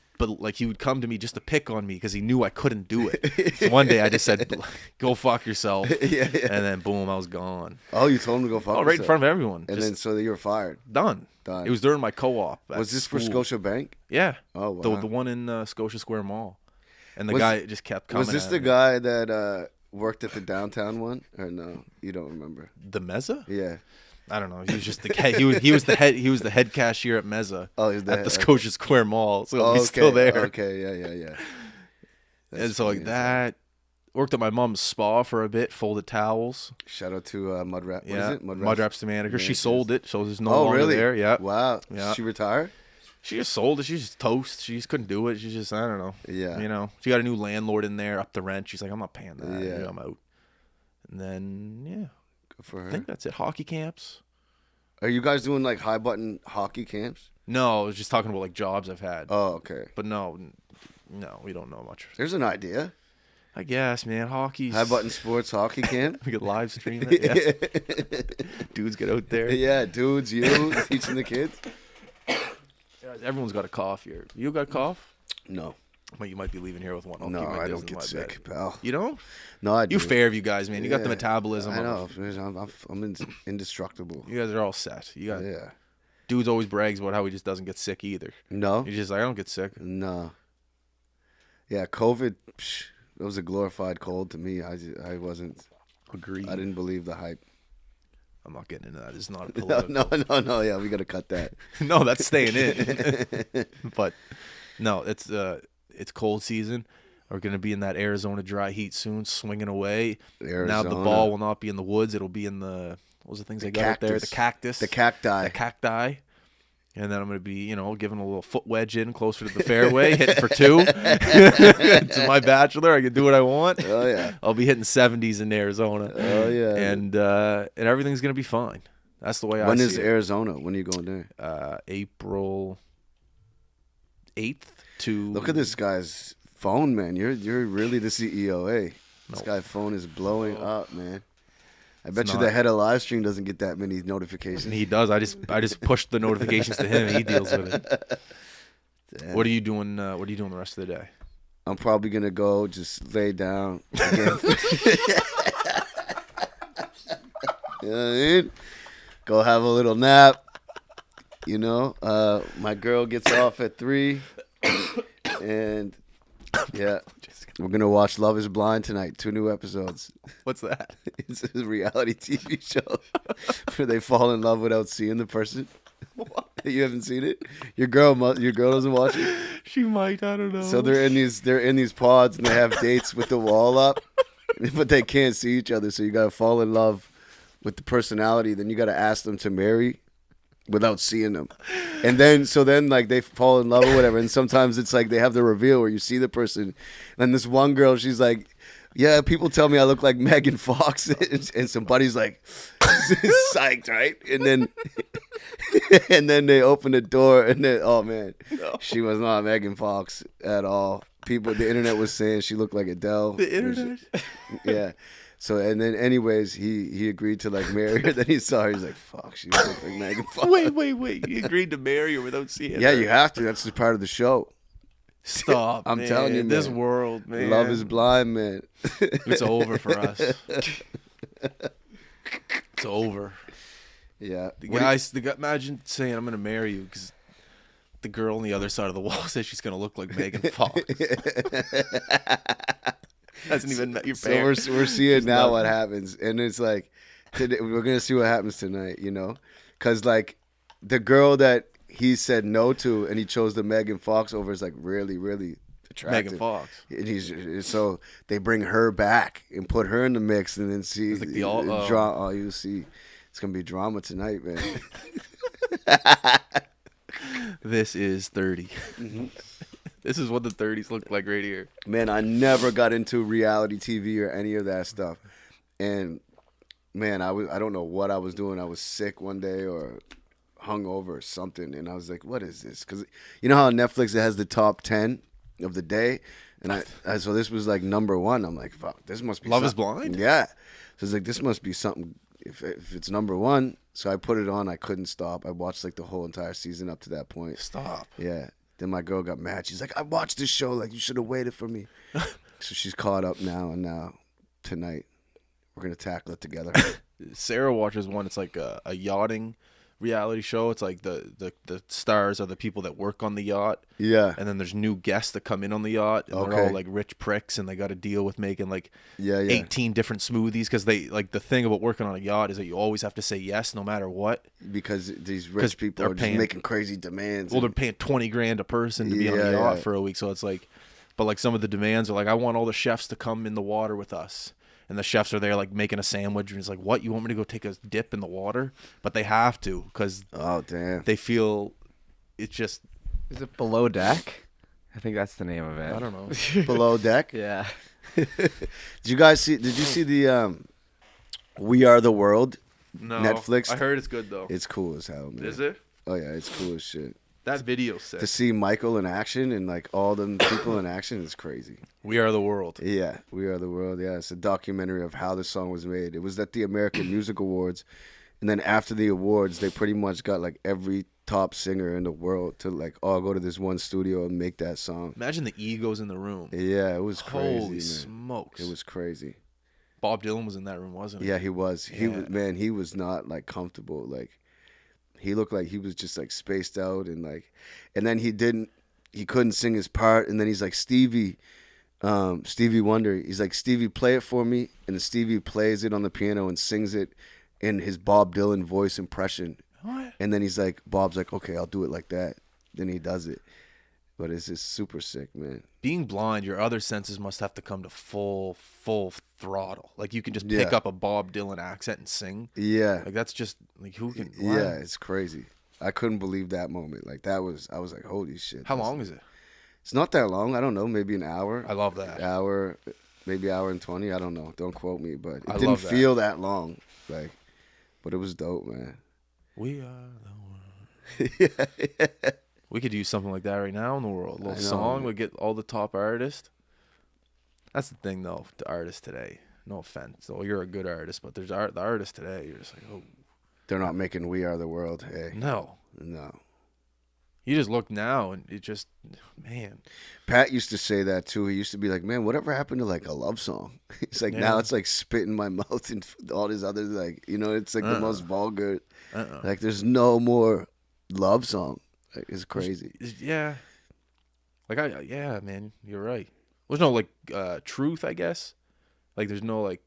he would come to me just to pick on me because he knew I couldn't do it. So one day I just said, go fuck yourself. Yeah. And then boom, I was gone. Oh, you told him to go fuck Oh, right in yourself. front of everyone. And Just then so you were fired. done. Done. It was during my co-op. at Was this for school. Scotia Bank? Yeah. Oh, wow. The one in Scotia Square Mall. And the Was- guy just kept coming. Was this at the me. guy that worked at the downtown one? Or no? You don't remember? The Meza? Yeah. I don't know. He was just the head. He was the head. He was the head cashier at Meza. Oh, he's the at head- the Scotia Square Mall. So Oh, he's still there. Okay, yeah. And That's so like funny. that. Worked at my mom's spa for a bit. Folded towels. Shout out to Mud Wrap. What Yeah. is it? Mud Wraps to Manicure. She Manicures. sold it, so there's no Oh, longer really? there. Yeah. Wow. Yeah. She retired? She just sold it. She just toast. She just couldn't do it. She just, I don't know. Yeah. You know, she got a new landlord in there, up the rent. She's like, I'm not paying that. Yeah. I'm out. And then, yeah, Good for I her. think that's it. Hockey camps. Are you guys doing like high button hockey camps? No, I was just talking about like jobs I've had. Oh, okay. But no, we don't know much. There's an idea. I guess, man. Hockey's. High button sports hockey camp. We could live stream it. Yeah. Dudes get out there. Yeah, dudes, you teaching the kids? Guys, everyone's got a cough here. You got a cough? No. Well, you might be leaving here with one. I'll No, keep my I don't distance, get my sick, bad. pal. You don't? No, I do. You fair of you guys, man. You got the Yeah. metabolism. I of know. I'm indestructible. You guys are all set. You got. Yeah. Dudes always brags about how he just doesn't get sick either. No? He's just like, I don't get sick. No. Yeah, COVID, it was a glorified cold to me. I wasn't, Agreed. I didn't believe the hype. I'm not getting into that. It's not No, political. no. Yeah, we got to cut that. No, that's staying in. But no, it's cold season. We're gonna be in that Arizona dry heat soon, swinging away. Now the Arizona. ball will not be in the woods; it'll be in what was the things they got out there? The cactus, The cacti. the cacti. And then I'm gonna be, giving a little foot wedge in closer to the fairway, hitting for two. It's my bachelor. I can do what I want. Oh, yeah. I'll be hitting 70s in Arizona. Oh, yeah. And everything's gonna be fine. That's the way I When see is it. Arizona? When are you going there? April 8th to. Look at this guy's phone, man. You're really the CEO, eh? This No. guy's phone is blowing up, man. I bet you not. the head of live stream doesn't get that many notifications. And he does. I just pushed the notifications to him. And he deals with it. Damn. What are you doing? What are you doing the rest of the day? I'm probably gonna go just lay down. Again. You know what I mean? Go have a little nap. My girl gets off at 3, and yeah, we're gonna watch Love Is Blind tonight. 2 new episodes. What's that? It's a reality TV show where they fall in love without seeing the person. You haven't seen it? Your girl doesn't watch it. She might. I don't know. So they're in these pods and they have dates with the wall up, but they can't see each other. So you gotta fall in love with the personality. Then you gotta ask them to marry without seeing them. And then like they fall in love or whatever. And sometimes it's like they have the reveal where you see the person. And this one girl, she's like, yeah, people tell me I look like Megan Fox. And somebody's like, psyched, right? And then they open the door and then, oh man, she was not Megan Fox at all. The internet was saying she looked like Adele. The internet? Yeah. So, and then anyways, he agreed to like marry her. Then he saw her. He's like, fuck, she looks like Megan Fox. Wait. You agreed to marry her without seeing Yeah, her? you have to. That's just part of the show. Stop, I'm man. telling you, man. This world, man. Love is blind, man. It's over for us. It's over. Yeah. The guy, imagine saying, I'm going to marry you because the girl on the other side of the wall says she's going to look like Megan Fox. Hasn't even met your parents. So we're seeing now what happens. And it's like, today, we're going to see what happens tonight, you know? Because, like, the girl that he said no to and he chose the Megan Fox over is, like, really, really attractive. Megan Fox. And so they bring her back and put her in the mix and then see. It's like you see. It's going to be drama tonight, man. This is 30. Mm-hmm. This is what the 30s look like right here. Man, I never got into reality TV or any of that stuff. And, man, I don't know what I was doing. I was sick one day or hungover or something. And I was like, what is this? Because you know how on Netflix it has the top 10 of the day? And so this was like number 1. I'm like, fuck, this must be Love something. is Blind? Yeah. So it's like, this must be something if it's number 1. So I put it on. I couldn't stop. I watched like the whole entire season up to that point. Stop. Yeah. Then my girl got mad. She's like, I watched this show. Like, you should have waited for me. So she's caught up now. And now, tonight, we're going to tackle it together. Sarah watches one. It's like a yachting reality show. It's like the stars are the people that work on the yacht. Yeah. And then there's new guests that come in on the yacht. And they're all like rich pricks. And they got to deal with making like 18 different smoothies. Because they like the thing about working on a yacht is that you always have to say yes no matter what. Because these rich people are just making crazy demands. Well, they're paying $20,000 a person to be on the yacht for a week. So it's like, but like some of the demands are like, I want all the chefs to come in the water with us. And the chefs are there like making a sandwich. And it's like, what? You want me to go take a dip in the water? But they have to because they feel it's just. Is it Below Deck? I think that's the name of it. I don't know. Below Deck? Yeah. Did you see the We Are the World? No. Netflix? I heard it's good though. It's cool as hell, man. Is it? Oh yeah, it's cool as shit. That video's sick. To see Michael in action and like all them people in action is crazy. We Are the World. Yeah, We Are the World. Yeah, it's a documentary of how the song was made. It was at the American Music Awards, and then after the awards, they pretty much got like every top singer in the world to like all go to this one studio and make that song. Imagine the egos in the room. Yeah, it was crazy. Holy man. smokes! It was crazy. Bob Dylan was in that room, wasn't he? Yeah, he was. He was, man. He was not like comfortable. Like he looked like he was just like spaced out and like, and then he couldn't sing his part, and then he's like Stevie Wonder. He's like, Stevie, play it for me, and then Stevie plays it on the piano and sings it in his Bob Dylan voice impression. What? And then he's like, Bob's like, okay, I'll do it like that. Then he does it. But it's just super sick, man. Being blind, your other senses must have to come to full throttle. Like you can just pick up a Bob Dylan accent and sing. Yeah. Like that's just like who can? Wow. Yeah, it's crazy. I couldn't believe that moment. Like I was like, holy shit. How long is it? It's not that long. I don't know, maybe an hour. I love that. Hour, maybe hour and 20. I don't know. Don't quote me, but it I didn't love that. feel that long. Like, but it was dope, man. We are the world. Yeah. We could use something like that right now in the world. A I little know. song would get all the top artists. That's the thing, though, to artists today. No offense. So you're a good artist, but there's the artists today. You're just like, oh. They're not making We Are the World. Hey. No. No. You just look now and it just, man. Pat used to say that too. He used to be like, man, whatever happened to like a love song? He's like, now it's like spit in my mouth and all these other, like, you know, it's like the most vulgar. Like, there's no more love song. Like, it's crazy. Yeah. Like, yeah, man, you're right. There's no, like, truth, I guess. Like, there's no, like,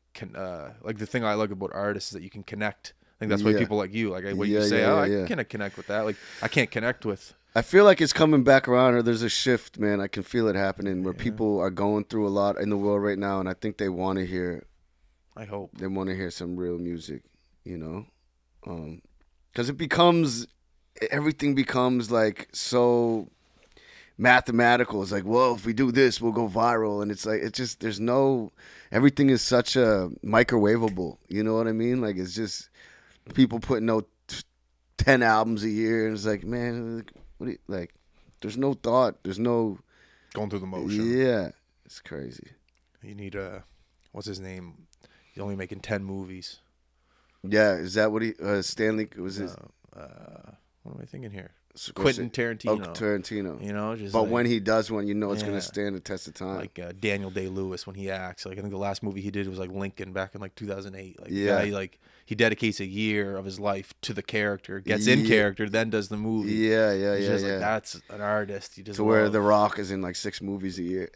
like the thing I like about artists is that you can connect. I think that's why people like you, like what you say, I can't connect with that. Like, I can't connect with. I feel like it's coming back around, or there's a shift, man. I can feel it happening where people are going through a lot in the world right now, and I think they want to hear. I hope they want to hear some real music, you know, because it becomes everything becomes like so mathematical. It's like, well, if we do this, we'll go viral, and it's like it's just there's no everything is such a microwavable. You know what I mean? Like it's just people putting out 10 albums a year, and it's like, man, what do you, like? There's no thought. There's no Going through the motion. Yeah, it's crazy. You need what's his name? He's only making 10 movies. Yeah, is that what he Stanley was his? What am I thinking here? Scorsese- Quentin Tarantino. Oh, Tarantino. You know, just But like, when he does one, you know it's Yeah. gonna stand the test of time. like Daniel Day-Lewis when he acts. Like I think the last movie he did was like Lincoln back in like 2008. Like Yeah. the guy, he dedicates a year of his life to the character, gets in Yeah. character, then does the movie. yeah, It's yeah, just yeah. like that's an artist. You just To where love. The Rock is in like 6 movies a year.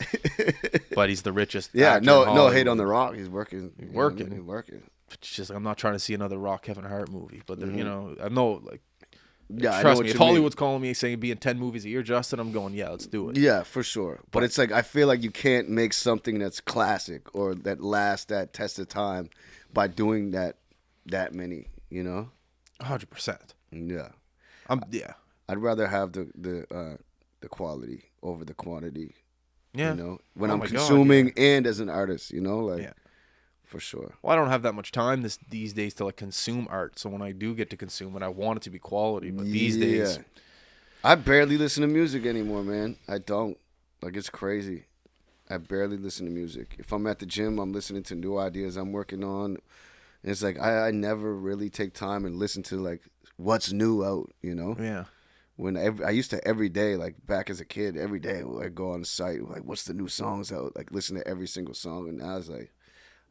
But he's the richest. Yeah, actor no, in no hate Hollywood. on The Rock. He's working. You know what I mean? Working. He's working. It's just like, I'm not trying to see another Rock Kevin Hart movie, but you know, I know like Yeah, I know trust what me. If you mean. Hollywood's calling me saying be in 10 movies a year, Justin, I'm going, yeah, let's do it. Yeah, for sure. But it's like I feel like you can't make something that's classic or that lasts that test of time by doing that many. You know? 100%. Yeah. Yeah. I'd rather have the quality over the quantity. Yeah. You know, when Oh I'm my God, consuming and as an artist, you know, like Yeah. for sure. Well, I don't have that much time these days to like consume art. So when I do get to consume it, I want it to be quality. But these days, I barely listen to music anymore, man. I don't. Like it's crazy. I barely listen to music. If I'm at the gym, I'm listening to new ideas I'm working on. And it's like I never really take time and listen to like what's new out, you know? yeah. When I used to every day, like back as a kid, every day I'd go on the site, like what's the new songs out? Like listen to every single song. And now it's like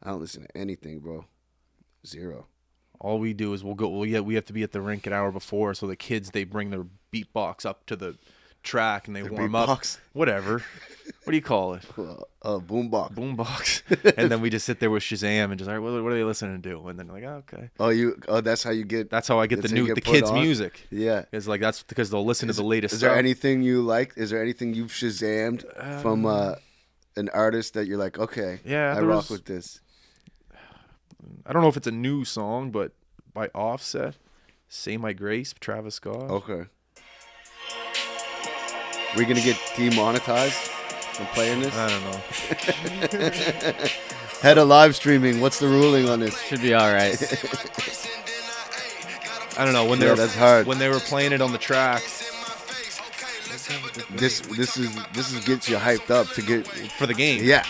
I don't listen to anything, bro. Zero. All we do is we'll go. Well, yeah, we have to be at the rink an hour before, so the kids they bring their beatbox up to the track and they warm up. beatbox? Whatever. What do you call it? Boombox. Boombox. And then we just sit there with Shazam and just, all right, what are they listening to? And then like, oh, okay. That's how you get. That's how I get That's the how you new get the put kids' on? music. Yeah. It's like that's because they'll listen to the latest Is stuff. there anything you like? Is there anything you've Shazammed from an artist that you're like, okay, Yeah, I there rock was- with this? I don't know if it's a new song, but by Offset, "Say My Grace," Travis Scott. Okay. We're gonna get demonetized from playing this. I don't know. Head of live streaming. What's the ruling on this? Should be all right. I don't know when Yeah, that's hard. when they were playing it on the track This is gets you hyped up to get. for the game. Yeah.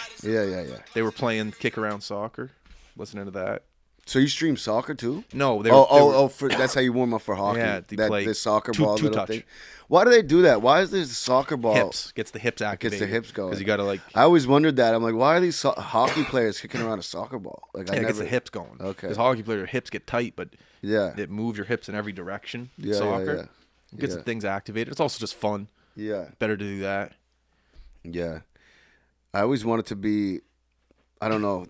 They were playing Kick Around Soccer, listening to that. So you stream soccer too? No, That's how you warm up for hockey. Yeah, they that play the soccer two ball little touch. thing. Why do they do that? Why is this soccer ball? hips gets the hips activated. Gets the hips going. because you got to like I always wondered that. I'm like, why are these hockey players kicking around a soccer ball? Like, yeah, it gets the hips going. Okay. Because hockey players' hips get tight, but Yeah. it moves your hips in every direction. Yeah, Soccer yeah. It gets Yeah. the things activated. It's also just fun. Yeah. Better to do that. Yeah. I always wanted to be. I don't know.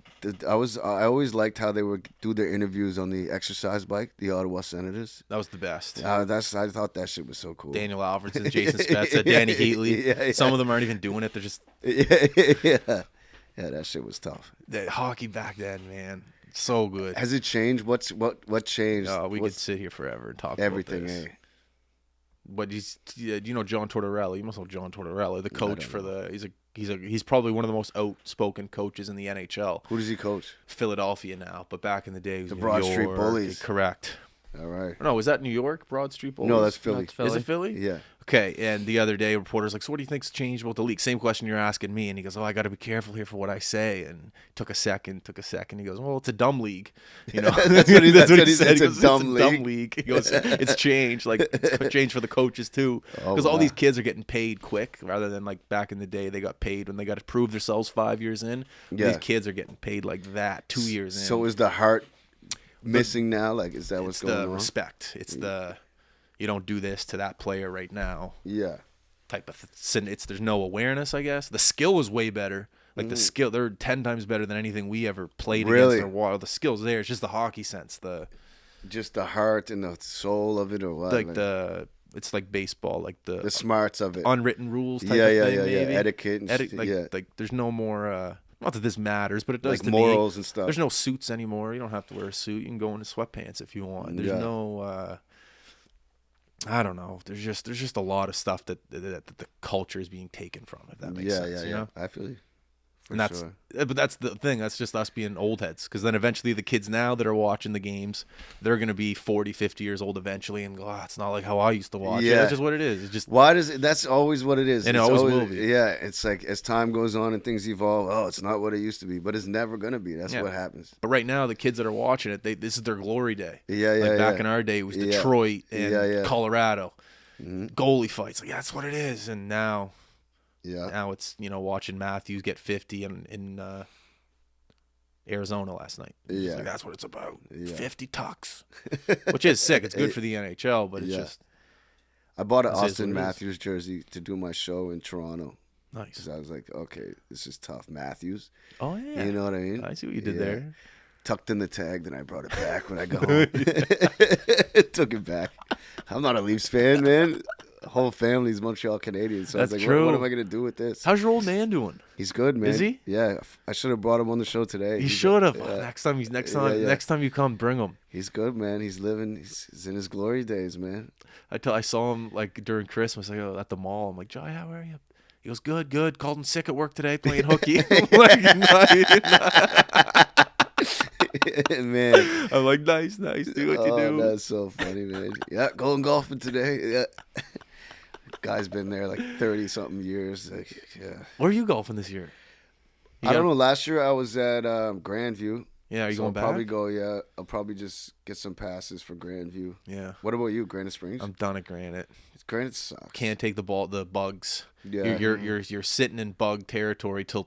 I always liked how they would do their interviews on the exercise bike, the Ottawa Senators. That was the best. I thought that shit was so cool. Daniel Alfredson, Jason Spezza, Danny Heatley. Yeah. Some of them aren't even doing it. They're just yeah, that shit was tough. the hockey back then, man. So good. Has it changed? What changed? We could What's sit here forever and talk everything? about this. Eh? But you know John Tortorella. You must know John Tortorella, the coach don't for know. he's probably one of the most outspoken coaches in the NHL. Who does he coach? Philadelphia now, but back in the day, he was The New Broad Street York. Bullies. Correct. All right. No, is that New York? Broad Street Bullies? No, that's Philly. That's Philly. Is it Philly? Yeah. Okay, and the other day, a reporter's like, so what do you think's changed about the league? Same question you're asking me. And he goes, oh, I got to be careful here for what I say. And took a second. He goes, well, it's a dumb league. You know, That's what he said. He goes, It's a dumb league. He goes, it's changed. Like, it's changed for the coaches, too. Oh, Because all wow. these kids are getting paid quick rather than, like, back in the day, they got paid when they got to prove themselves 5 years in. Yeah. These kids are getting paid like that 2 years in. So is the heart missing now? Like, is that what's it's going the on? respect. It's the, you don't do this to that player right now. Yeah. Type of there's no awareness, I guess. The skill is way better. Like the skill, they're 10 times better than anything we ever played Really? against. Or the skill's there. It's just the hockey sense. Just the heart and the soul of it, or what? Like it's like baseball, like the smarts of it. unwritten rules. Type Yeah, of yeah, thing, yeah, yeah. maybe. Etiquette and shit, like, yeah. like there's no more. Not that this matters, but it does Like to morals me. and stuff. There's no suits anymore. You don't have to wear a suit. You can go into sweatpants if you want. There's Yeah. no. I don't know. There's just a lot of stuff that the culture is being taken from. If that makes Yeah, sense, yeah, you yeah. know. I feel you. For And that's, sure. but that's the thing. That's just us being old heads. Because then eventually the kids now that are watching the games, they're going to be 40, 50 years old eventually and go, oh, it's not like how I used to watch it. Yeah. That's just what it is. It's just, Why does it? That's always what it is. and it It's always always will be. Yeah, it's like as time goes on and things evolve. Oh, it's not what it used to be, but it's never gonna be. That's Yeah. what happens. But right now, the kids that are watching it, this is their glory day. Yeah, yeah, Like back yeah. in our day, it was Yeah. Detroit and Yeah, yeah. Colorado. Mhm. Goalie fights. Like, that's what it is. And now Yeah, it's, watching Matthews get 50 in Arizona last night. It's Yeah. like, that's what it's about. Yeah. 50 tucks. Which is sick. It's good for the NHL, but it's Yeah. just I bought an This is Austin what it is. Matthews jersey to do my show in Toronto nice. because I was like, okay, this is tough, Matthews. Oh, yeah. You know what I mean? I see what you did Yeah. there. Tucked in the tag, then I brought it back when I got home. Took it back. I'm not a Leafs fan, man. The whole family's Montreal Canadiens. So I was That's like, true. what am I going to do with this? How's your old man doing? He's good, man. Is he? Yeah. I should have brought him on the show today. You He's- should have. yeah. Next time Yeah. next time you come, bring him. He's good, man. He's living. He's in his glory days, man. I saw him like during Christmas, like at the mall. I'm like, Jai, how are you? He goes, good. Called in sick at work today, playing hooky. Man. I'm like, nice. Do what you do. That's so funny, man. Yeah, going golfing today. Yeah. Guy's been there like 30-something years. Like, yeah. Where are you golfing this year? I don't know. Last year I was at Grandview. Yeah, are you So going I'll back? probably go, yeah. I'll probably just get some passes for Grandview. Yeah, What about you, Granite Springs? I'm done at Granite. Granite sucks. Can't take the bugs. Yeah. You're sitting in bug territory till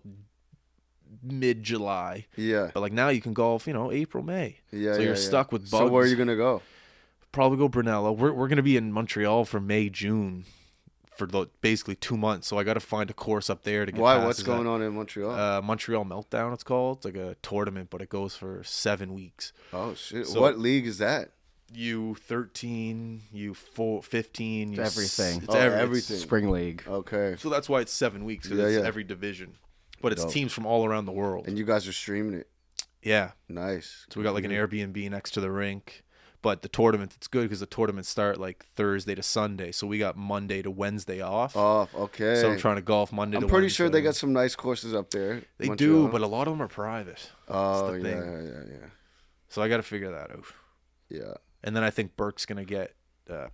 mid-July. Yeah. But like now you can golf, April, May. Yeah. So yeah, you're yeah. stuck with bugs. So where are you gonna go? Probably go Brunello. We're gonna be in Montreal for May, June, for basically 2 months. So I got to find a course up there to get. Why? What's going on in Montreal? Montreal Meltdown. It's called. It's like a tournament, but it goes for 7 weeks. Oh shit! so- What league is that? U13, U15, It's everything. It's Oh, everything. everything. Spring League. Okay. So that's why it's 7 weeks. 'Cause Yeah, it's yeah. every division, but it's Dope. teams from all around the world. And you guys are streaming it. Yeah. Nice. So we got like an Airbnb next to the rink. But the tournament, it's good because the tournaments start like Thursday to Sunday. So we got Monday to Wednesday off. Off. Okay. So I'm trying to golf Monday to I'm Wednesday. pretty sure they got some nice courses up there. They Montreal. do, but a lot of them are private. Oh the yeah, thing. yeah. So I got to figure that out. Yeah. And then I think Burke's going to get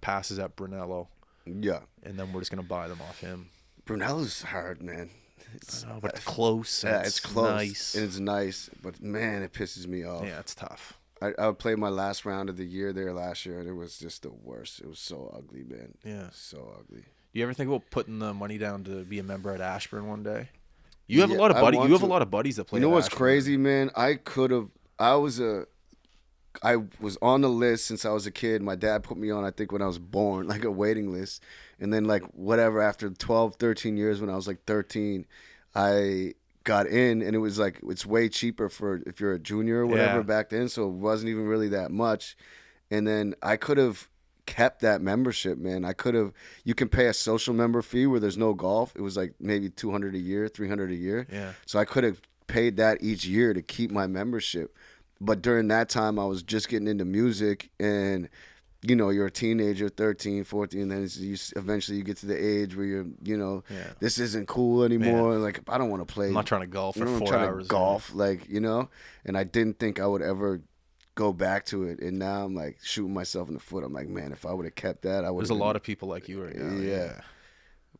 passes at Brunello. Yeah. And then we're just going to buy them off him. Brunello's hard, man. It's, I know, but it's close. And yeah, it's close. Nice. And it's nice. But man, it pisses me off. Yeah, it's tough. I played my last round of the year there last year, and it was just the worst. It was so ugly, man. Yeah. So ugly. Do you ever think about putting the money down to be a member at Ashburn one day? You have a Yeah, lot of I buddies. want You have to. a lot of buddies that play. You know at what's Ashburn. crazy, man? I was on the list since I was a kid. My dad put me on, I think, when I was born, like a waiting list. And then, like, whatever, after 12, 13 years, when I was like 13, I got in, and it was like, it's way cheaper for if you're a junior or whatever Yeah. back then. So it wasn't even really that much. And then I could have kept that membership, man. You can pay a social member fee where there's no golf. It was like maybe $200 a year, $300 a year. Yeah. So I could have paid that each year to keep my membership. But during that time, I was just getting into music, and you're a teenager, 13, 14, and then eventually you get to the age where you're, Yeah. this isn't cool anymore. Like, I don't want to play. I'm not trying to golf for I'm 4 trying hours. to golf, like, and I didn't think I would ever go back to it. And now I'm like shooting myself in the foot. I'm like, man, if I would have kept that, I would. There's a lot of people like you right now. Yeah.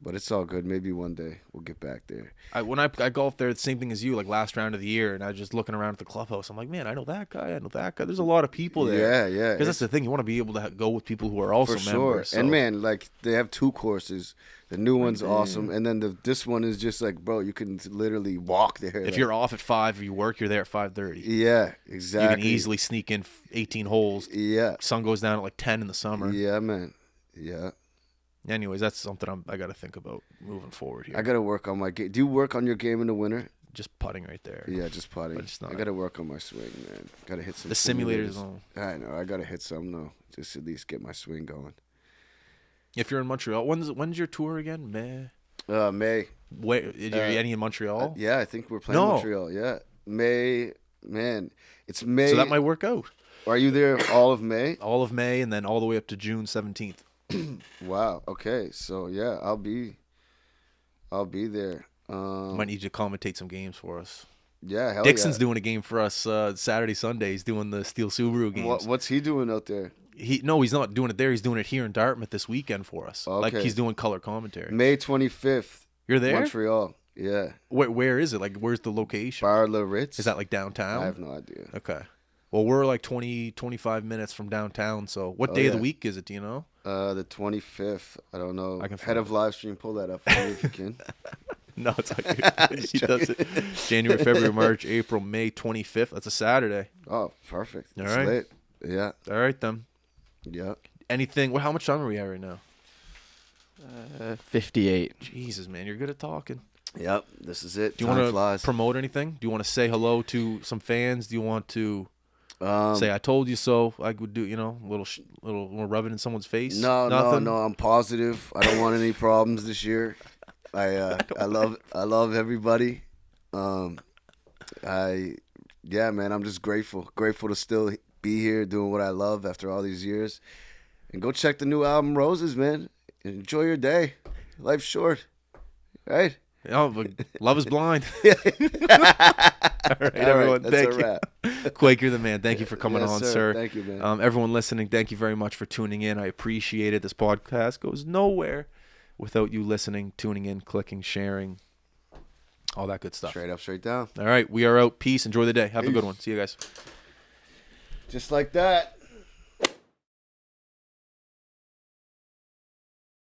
But it's all good. Maybe one day we'll get back there. When I golfed there, the same thing as you, like last round of the year, and I was just looking around at the clubhouse. I'm like, man, I know that guy. There's a lot of people there. Yeah. Because that's the thing. You want to be able to go with people who are also For members. sure. And man, like, they have 2 courses. The new one's awesome, and then this one is just like, bro, you can literally walk there. If you're off at 5 or you work, you're there at 5:30. Yeah, exactly. You can easily sneak in 18 holes. Yeah. Sun goes down at like 10 in the summer. Yeah, man. Yeah. Anyways, that's something I got to think about moving forward here. I got to work on my game. Do you work on your game in the winter? Just putting right there. Yeah, just putting. But it's not- I got to work on my swing, man. Got to hit some The simulators. I know. I got to hit some, though. Just at least get my swing going. If you're in Montreal, when's your tour again? May. May. Wait, are you any in Montreal? Yeah, I think we're playing No. Montreal. Yeah. May. Man, it's May. So that might work out. Are you there all of May? All of May and then all the way up to June 17th. Wow. Okay. So yeah, I'll be there. Might need you to commentate some games for us. Yeah, hell Dixon's yeah. doing a game for us Saturday, Sunday. He's doing the Steel Subaru games. What's he doing out there? He's not doing it there. He's doing it here in Dartmouth this weekend for us. Like Okay. he's doing color commentary. May 25th. You're there? Montreal. Yeah. Where is it? Like where's the location? Bar Le Ritz. Is that like downtown? I have no idea. Okay. Well, we're like 20, 25 minutes from downtown. So what day of the yeah. week is it? Do you know? The 25th. I don't know. I can Head of live stream, pull that up for me if you can. No, it's like he does it. January, February, March, April, May 25th. That's a Saturday. Oh, perfect. All It's right. lit. Yeah. All right then. Yeah. Anything? Well, how much time are we at right now? 58. Jesus, man, you're good at talking. Yep. This is it. Do you Time want to flies. promote anything? Do you want to say hello to some fans? Do you want to Um, say I told you so? I would do, a little more rub it in someone's face. No, Nothing? no. I'm positive. I don't want any problems this year. I love everybody. Yeah, man. I'm just grateful to still be here doing what I love after all these years. And go check the new album, Roses, man. Enjoy your day. Life's short, right? Oh, but love is blind. All right, everyone. that's Thank a you. wrap. Quake, you're the man. Thank you for coming Yes, on, sir. sir. Thank you, man. Everyone listening, thank you very much for tuning in. I appreciate it. This podcast goes nowhere without you listening, tuning in, clicking, sharing, all that good stuff. Straight up, straight down. All right, we are out. Peace. Enjoy the day. Have a Peace. good one. See you guys. Just like that.